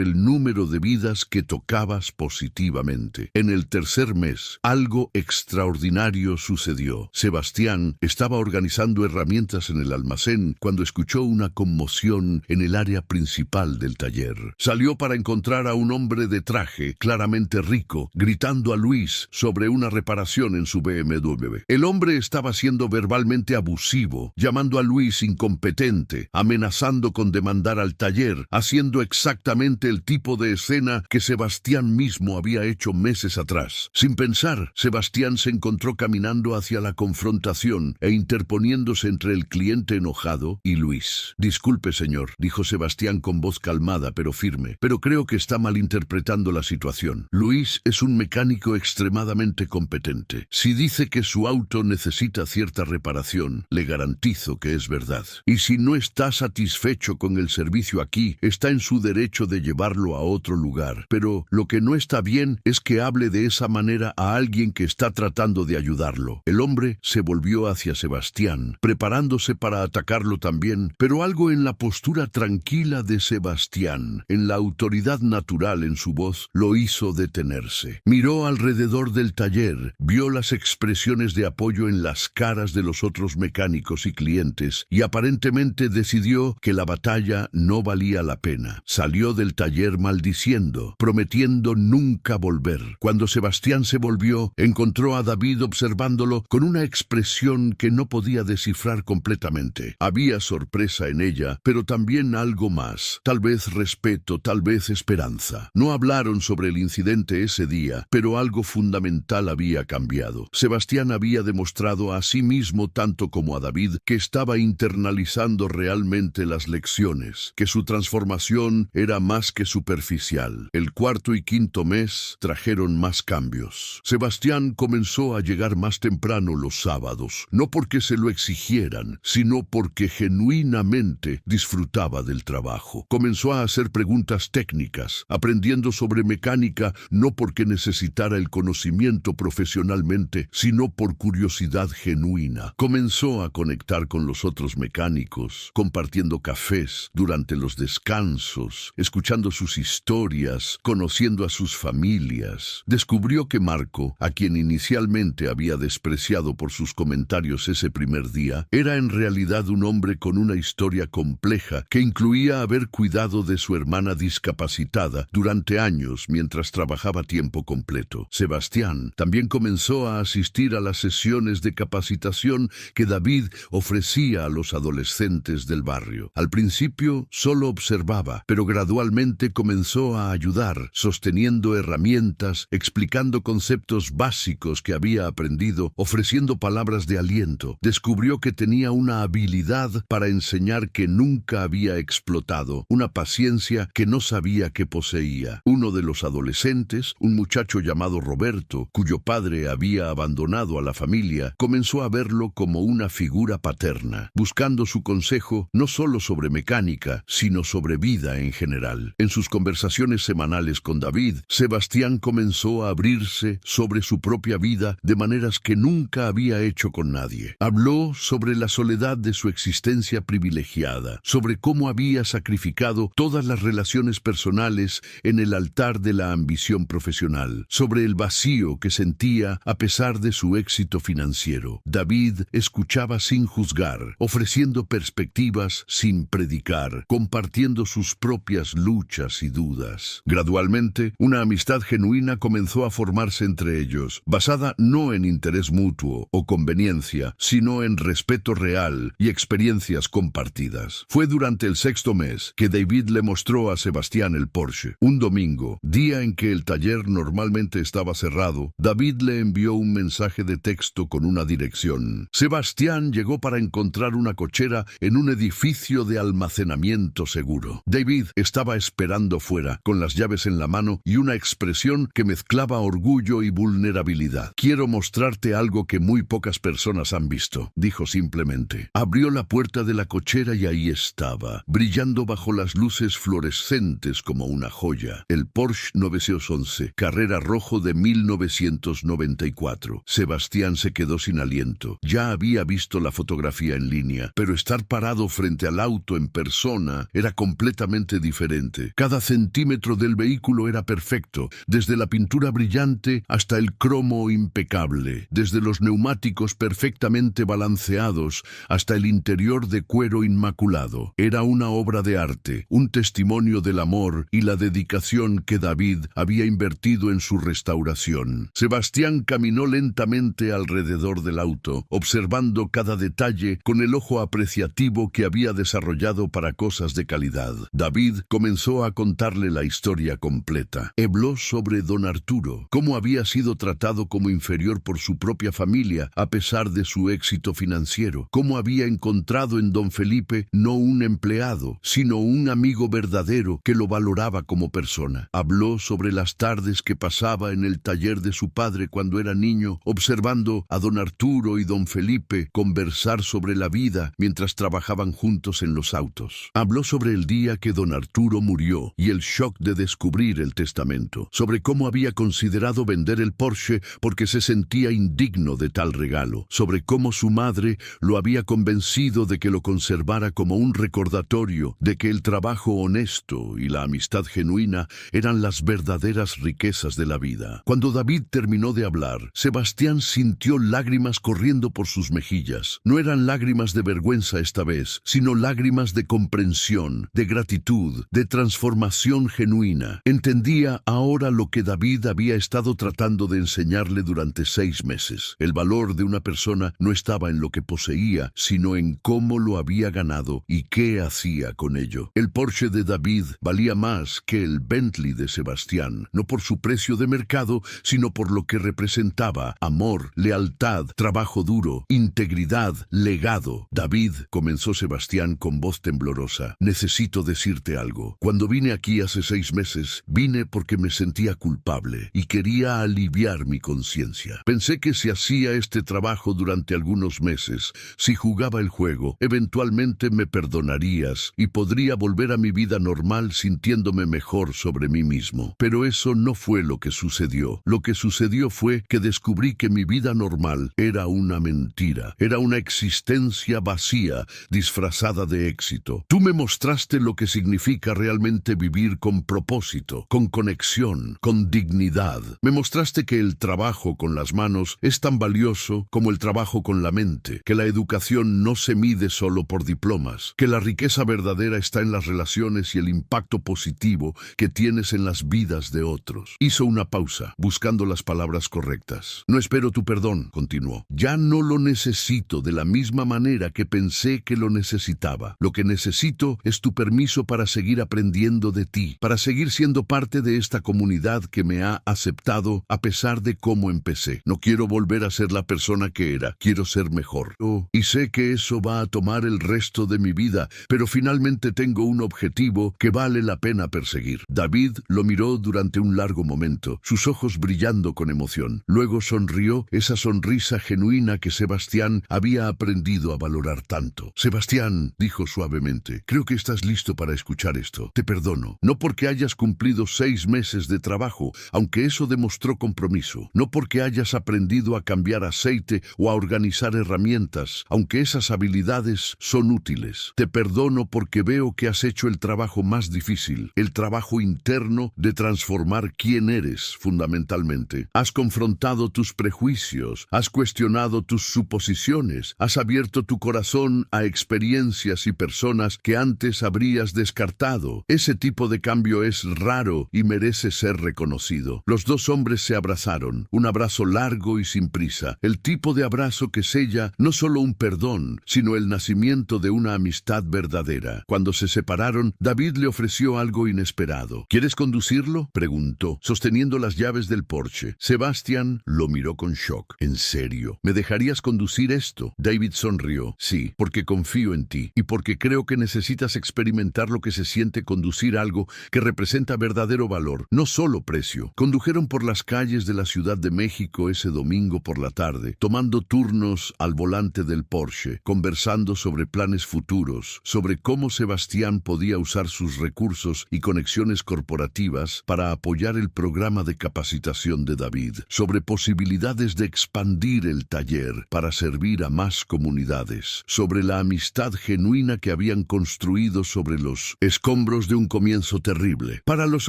el número de vidas que tocabas positivamente. En el tercer mes, algo extraordinario sucedió. Sebastián estaba organizando herramientas en el almacén cuando escuchó una conmoción en el área principal del taller. Salió para encontrar a un hombre de traje, claramente rico, gritando a Luis sobre una reparación en su BMW. El hombre estaba siendo verbalmente abusivo, llamando a Luis incompetente, amenazando con demandar al taller, haciendo exactamente el tipo de escena que Sebastián mismo había hecho meses atrás. Sin pensar, Sebastián se encontró caminando hacia la confrontación e interponiéndose entre el cliente enojado y Luis. «Disculpe, señor», dijo Sebastián con voz calmada pero firme, «pero creo que está malinterpretando la situación. Luis es un mecánico extremadamente competente. Si dice que su auto necesita cierta reparación, le garantizo que es verdad. Y si no está satisfecho con el servicio aquí, está en su derecho de llevarlo a otro lugar. Pero lo que no está bien es que hable de esa manera a alguien que está tratando de ayudarlo». El hombre se volvió hacia Sebastián, preparándose para atacarlo también, pero algo en la postura tranquila de Sebastián, en la autoridad natural en su voz, lo hizo detenerse. Miró alrededor del taller, vio las expresiones de apoyo en las caras de los otros mecánicos y clientes, y aparentemente decidió que la batalla no valía la pena. Salió del taller maldiciendo, prometiendo nunca volver. Cuando Sebastián se volvió, encontró a David observándolo con una expresión que no podía descifrar completamente. Había sorpresa en ella, pero también algo más. Tal vez respeto, tal vez esperanza. No hablaron sobre el incidente ese día, pero algo fundamental había cambiado. Sebastián había demostrado a sí mismo, tanto como a David, que estaba internalizando realmente las lecciones, que su transformación era más que superficial. El cuarto y quinto mes trajeron más cambios. Sebastián comenzó a llegar más temprano los sábados, no porque se lo exigieran, sino porque genuinamente disfrutaba del trabajo. Comenzó a hacer preguntas técnicas, aprendiendo sobre mecánica no porque necesitara el conocimiento profesionalmente, sino por curiosidad genuina. Comenzó a conectar con los otros mecánicos, compartiendo cafés durante los descansos, escuchando sus historias, conociendo a sus familias. Descubrió que Marco, a quien inicialmente había despreciado por sus comentarios ese primer día, era en realidad un hombre con una historia compleja que incluía haber cuidado de su hermana discapacitada durante años mientras trabajaba a tiempo completo. Sebastián también comenzó a asistir a las sesiones de capacitación que David ofrecía a los adolescentes del barrio. Al principio solo observaba, pero gradualmente comenzó a ayudar, sosteniendo herramientas, explicando conceptos básicos que había aprendido, ofreciendo palabras de aliento. Descubrió que tenía una habilidad para enseñar que nunca había explotado, una paciencia que no sabía que poseía. Uno de los adolescentes, un muchacho llamado Roberto, cuyo padre había abandonado a la familia, comenzó a verlo como una figura paterna, buscando su consejo no solo sobre mecánica, sino sobre vida en general. En sus conversaciones semanales con David, Sebastián comenzó a abrirse sobre su propia vida de maneras que nunca había hecho con nadie. Habló sobre la soledad de su existencia privilegiada, sobre cómo había sacrificado todas las relaciones personales en el altar de la ambición profesional, sobre el vacío que sentía a pesar de su éxito financiero. David escuchaba sin juzgar, ofreciendo perspectivas sin predicar, compartiendo sus propias luchas y dudas. Gradualmente, una amistad genuina comenzó a formarse entre ellos, basada no en interés mutuo o conveniencia, sino en respeto real y experiencias compartidas. Fue durante el sexto mes que David le mostró a Sebastián el Porsche. Un domingo, día en que el taller normalmente estaba cerrado, David le envió un mensaje de texto con una dirección. Sebastián llegó para encontrar una cochera en un edificio de almacenamiento seguro. David estaba esperando fuera, con las llaves en la mano y una expresión que mezclaba orgullo y vulnerabilidad. «Quiero mostrarte algo que muy pocas personas han visto», dijo simplemente. Abrió la puerta de la cochera y ahí estaba, brillando bajo las luces fluorescentes como una joya, el Porsche 911, Carrera rojo de 1994. Sebastián se quedó sin aliento. Ya había visto la fotografía en línea, pero estar parado frente al auto en persona era completamente diferente. Cada centímetro del vehículo era perfecto, desde la pintura brillante hasta el cromo impecable, desde los neumáticos perfectamente balanceados hasta el interior de cuero inmaculado. Era una obra de arte, un testimonio del amor y la dedicación que David había invertido en su restauración. Sebastián caminó lentamente alrededor del auto, observando cada detalle con el ojo apreciativo que había desarrollado para cosas de calidad. David comenzó a contarle la historia completa. Habló sobre don Arturo, cómo había sido tratado como inferior por su propia familia a pesar de su éxito financiero, cómo había encontrado en don Felipe no un empleado, sino un amigo verdadero que lo valoraba como persona. Habló sobre las tardes que pasaba en el taller de su padre cuando era niño, observando a don Arturo y don Felipe conversar sobre la vida mientras trabajaban juntos en los autos. Habló sobre el día que don Arturo murió y el shock de descubrir el testamento, sobre cómo había considerado vender el Porsche porque se sentía indigno de tal regalo, sobre cómo su madre lo había convencido de que lo conservara como un recordatorio de que el trabajo honesto y la amistad genuina eran las verdaderas riquezas de la vida. Cuando David terminó de hablar, Sebastián sintió lágrimas corriendo por sus mejillas. No eran lágrimas de vergüenza esta vez, sino lágrimas de comprensión, de gratitud, de transformación genuina. Entendía ahora lo que David había estado tratando de enseñarle durante 6 meses. El valor de una persona no estaba en lo que poseía, sino en cómo lo había ganado y qué hacía con ello. El Porsche de David valía más que el Bentley de Sebastián, no por su precio de mercado, sino por lo que representaba: amor, lealtad, trabajo duro, integridad, legado. David, comenzó Sebastián con voz temblorosa, necesito decirte algo. Cuando vine aquí hace 6 meses, vine porque me sentía culpable y quería aliviar mi conciencia. Pensé que si hacía este trabajo durante algunos meses, si jugaba el juego, eventualmente me perdonarías y podría volver a mi vida normal sintiéndome mejor sobre mí mismo. Pero eso no fue lo que sucedió. Lo que sucedió fue que descubrí que mi vida normal era una mentira, era una existencia vacía, disfrazada de éxito. Tú me mostraste lo que significa realmente vivir con propósito, con conexión, con dignidad. Me mostraste que el trabajo con las manos es tan valioso como el trabajo con la mente, que la educación no se mide solo por diplomas, que la riqueza verdadera está en las relaciones y el impacto positivo que tienes en las vidas de otros. Hizo una pausa, buscando las palabras correctas. No espero tu perdón, continuó. Ya no lo necesito de la misma manera que pensé que lo necesitaba. Lo que necesito es tu permiso para seguir aprendiendo de ti, para seguir siendo parte de esta comunidad que me ha aceptado a pesar de cómo empecé. No quiero volver a ser la persona que era, quiero ser mejor. Y sé que eso va a tomar el resto de mi vida, pero finalmente tengo un objetivo que vale la pena perseguir. David lo miró durante un largo momento, sus ojos brillando con emoción. Luego sonrió, esa sonrisa genuina que Sebastián había aprendido a valorar tanto. Sebastián, dijo suavemente, creo que estás listo para escuchar esto. Te perdono, no porque hayas cumplido 6 meses de trabajo, aunque eso demostró compromiso, no porque hayas aprendido a cambiar aceite o a organizar herramientas, aunque esas habilidades son útiles. Te perdono porque veo que has hecho el trabajo más difícil, el trabajo interno de transformar quién eres fundamentalmente. Has confrontado tus prejuicios, has cuestionado tus suposiciones, has abierto tu corazón a experiencias y personas que antes habrías descartado. Ese tipo de cambio es raro y merece ser reconocido. Los 2 hombres se abrazaron, un abrazo largo y sin prisa, el tipo de abrazo que sella no solo un perdón, sino el nacimiento de una amistad verdadera. Cuando se separaron, David le ofreció algo inesperado. ¿Quieres conducirlo?, preguntó, sosteniendo las llaves del Porsche. Sebastián lo miró con shock. ¿En serio? ¿Me dejarías conducir esto? David sonrió. Sí, porque confío en ti y porque creo que necesitas experimentar lo que se siente conducir algo que representa verdadero valor, no solo precio. Condujeron por las calles de la Ciudad de México ese domingo por la tarde, tomando turnos al volante del Porsche, conversando sobre planes futuros, sobre cómo Sebastián podía usar sus recursos y conexiones corporativas para apoyar el programa de capacitación capacitación de David sobre posibilidades de expandir el taller para servir a más comunidades, sobre la amistad genuina que habían construido sobre los escombros de un comienzo terrible. Para los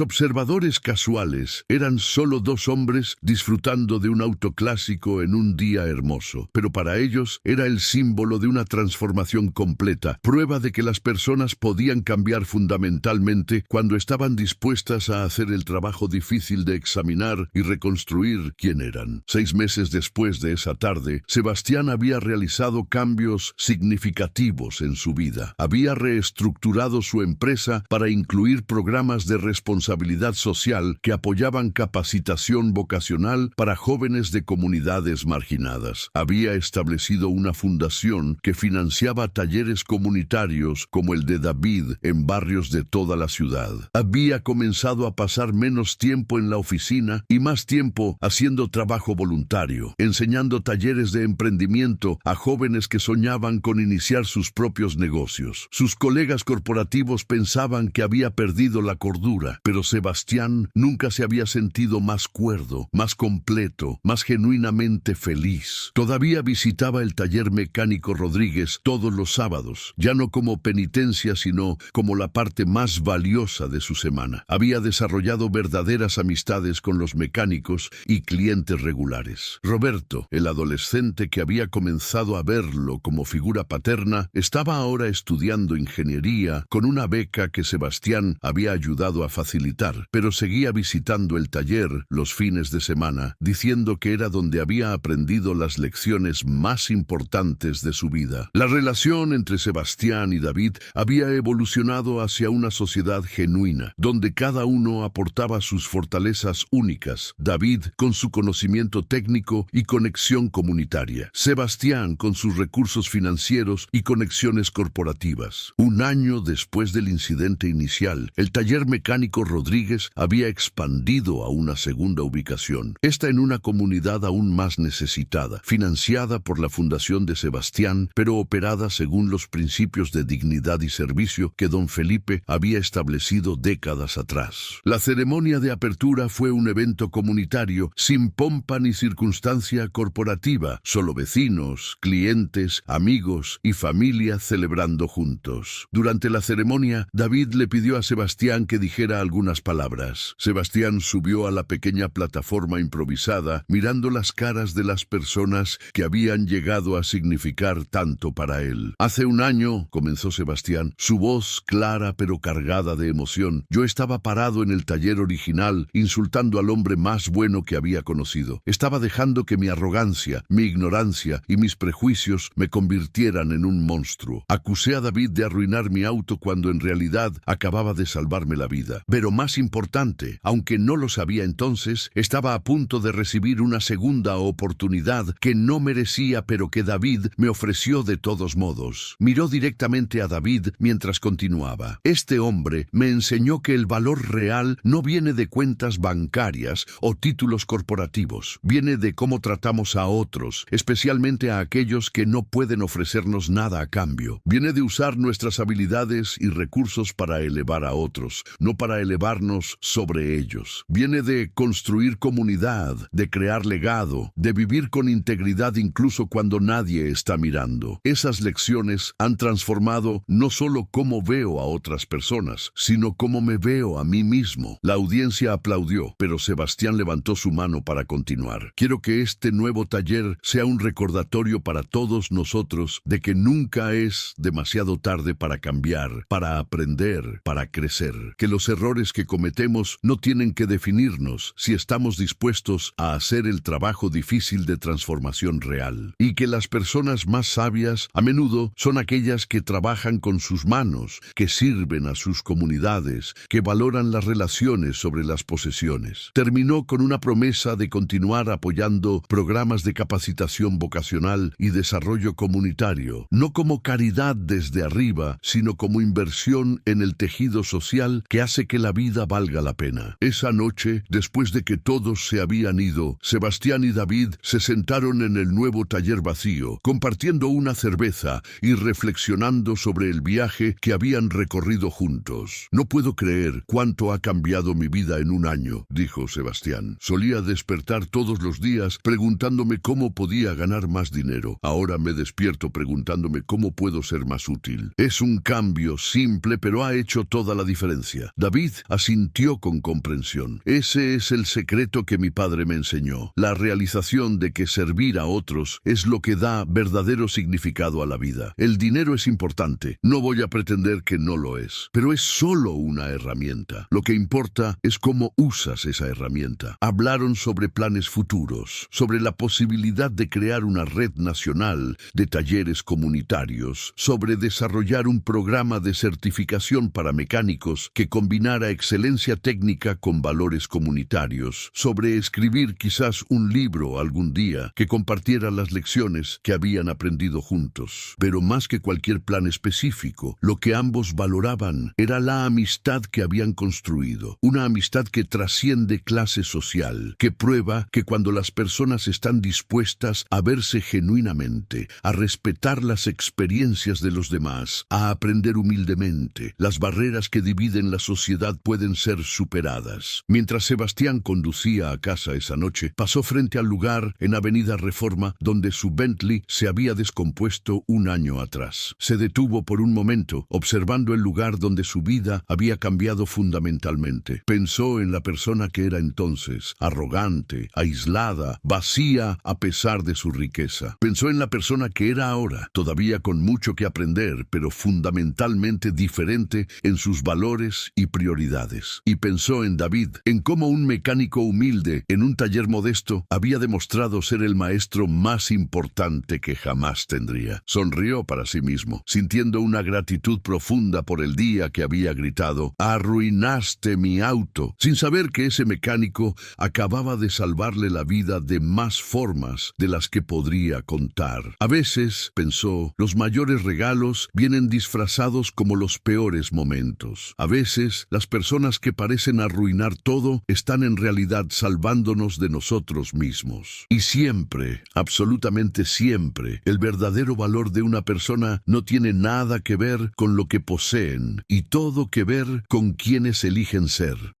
observadores casuales, eran solo dos hombres disfrutando de un auto clásico en un día hermoso, pero para ellos era el símbolo de una transformación completa, prueba de que las personas podían cambiar fundamentalmente cuando estaban dispuestas a hacer el trabajo difícil de examinar y reconstruir quién eran. 6 meses después de esa tarde, Sebastián había realizado cambios significativos en su vida. Había reestructurado su empresa para incluir programas de responsabilidad social que apoyaban capacitación vocacional para jóvenes de comunidades marginadas. Había establecido una fundación que financiaba talleres comunitarios como el de David en barrios de toda la ciudad. Había comenzado a pasar menos tiempo en la oficina y más tiempo haciendo trabajo voluntario, enseñando talleres de emprendimiento a jóvenes que soñaban con iniciar sus propios negocios. Sus colegas corporativos pensaban que había perdido la cordura, pero Sebastián nunca se había sentido más cuerdo, más completo, más genuinamente feliz. Todavía visitaba el taller mecánico Rodríguez todos los sábados, ya no como penitencia, sino como la parte más valiosa de su semana. Había desarrollado verdaderas amistades con los mecánicos y clientes regulares. Roberto, el adolescente que había comenzado a verlo como figura paterna, estaba ahora estudiando ingeniería con una beca que Sebastián había ayudado a facilitar, pero seguía visitando el taller los fines de semana, diciendo que era donde había aprendido las lecciones más importantes de su vida. La relación entre Sebastián y David había evolucionado hacia una sociedad genuina, donde cada uno aportaba sus fortalezas únicas. David con su conocimiento técnico y conexión comunitaria. Sebastián con sus recursos financieros y conexiones corporativas. Un año después del incidente inicial, el taller mecánico Rodríguez había expandido a una segunda ubicación, esta en una comunidad aún más necesitada, financiada por la Fundación de Sebastián, pero operada según los principios de dignidad y servicio que don Felipe había establecido décadas atrás. La ceremonia de apertura fue un evento comunitario sin pompa ni circunstancia corporativa, solo vecinos, clientes, amigos y familia celebrando juntos. Durante la ceremonia, David le pidió a Sebastián que dijera algunas palabras. Sebastián subió a la pequeña plataforma improvisada, mirando las caras de las personas que habían llegado a significar tanto para él. Hace un año, comenzó Sebastián, su voz clara pero cargada de emoción. Yo estaba parado en el taller original, insultando al hombre más bueno que había conocido. Estaba dejando que mi arrogancia, mi ignorancia y mis prejuicios me convirtieran en un monstruo. Acusé a David de arruinar mi auto cuando en realidad acababa de salvarme la vida. Pero más importante, aunque no lo sabía entonces, estaba a punto de recibir una segunda oportunidad que no merecía, pero que David me ofreció de todos modos. Miró directamente a David mientras continuaba. Este hombre me enseñó que el valor real no viene de cuentas bancarias o títulos corporativos. Viene de cómo tratamos a otros, especialmente a aquellos que no pueden ofrecernos nada a cambio. Viene de usar nuestras habilidades y recursos para elevar a otros, no para elevarnos sobre ellos. Viene de construir comunidad, de crear legado, de vivir con integridad incluso cuando nadie está mirando. Esas lecciones han transformado no solo cómo veo a otras personas, sino cómo me veo a mí mismo. La audiencia aplaudió, pero Sebastián levantó su mano para continuar. Quiero que este nuevo taller sea un recordatorio para todos nosotros de que nunca es demasiado tarde para cambiar, para aprender, para crecer. Que los errores que cometemos no tienen que definirnos si estamos dispuestos a hacer el trabajo difícil de transformación real. Y que las personas más sabias a menudo son aquellas que trabajan con sus manos, que sirven a sus comunidades, que valoran las relaciones sobre las posesiones. Terminó con una promesa de continuar apoyando programas de capacitación vocacional y desarrollo comunitario, no como caridad desde arriba, sino como inversión en el tejido social que hace que la vida valga la pena. Esa noche, después de que todos se habían ido, Sebastián y David se sentaron en el nuevo taller vacío, compartiendo una cerveza y reflexionando sobre el viaje que habían recorrido juntos. No puedo creer cuánto ha cambiado mi vida en un año, dijo Sebastián. Solía despertar todos los días preguntándome cómo podía ganar más dinero. Ahora me despierto preguntándome cómo puedo ser más útil. Es un cambio simple, pero ha hecho toda la diferencia. David asintió con comprensión. Ese es el secreto que mi padre me enseñó. La realización de que servir a otros es lo que da verdadero significado a la vida. El dinero es importante. No voy a pretender que no lo es. Pero es solo una herramienta. Lo que importa es cómo usas esa herramienta. Hablaron sobre planes futuros, sobre la posibilidad de crear una red nacional de talleres comunitarios, sobre desarrollar un programa de certificación para mecánicos que combinara excelencia técnica con valores comunitarios, sobre escribir quizás un libro algún día que compartiera las lecciones que habían aprendido juntos. Pero más que cualquier plan específico, lo que ambos valoraban era la amistad que habían construido, una amistad que trasciende clase social, que prueba que cuando las personas están dispuestas a verse genuinamente, a respetar las experiencias de los demás, a aprender humildemente, las barreras que dividen la sociedad pueden ser superadas. Mientras Sebastián conducía a casa esa noche, pasó frente al lugar en Avenida Reforma donde su Bentley se había descompuesto un año atrás. Se detuvo por un momento, observando el lugar donde su vida había cambiado fundamentalmente. Pensó en la persona que era entonces, arrogante, aislada, vacía a pesar de su riqueza. Pensó en la persona que era ahora, todavía con mucho que aprender, pero fundamentalmente diferente en sus valores y prioridades. Y pensó en David, en cómo un mecánico humilde en un taller modesto había demostrado ser el maestro más importante que jamás tendría. Sonrió para sí mismo, sintiendo una gratitud profunda por el día que había gritado: «Arruinaste mi auto», sin saber que ese mecánico acababa de salvarle la vida de más formas de las que podría contar. A veces, pensó, los mayores regalos vienen disfrazados como los peores momentos. A veces, las personas que parecen arruinar todo están en realidad salvándonos de nosotros mismos. Y siempre, absolutamente siempre, el verdadero valor de una persona no tiene nada que ver con lo que poseen y todo que ver con quienes eligen ser.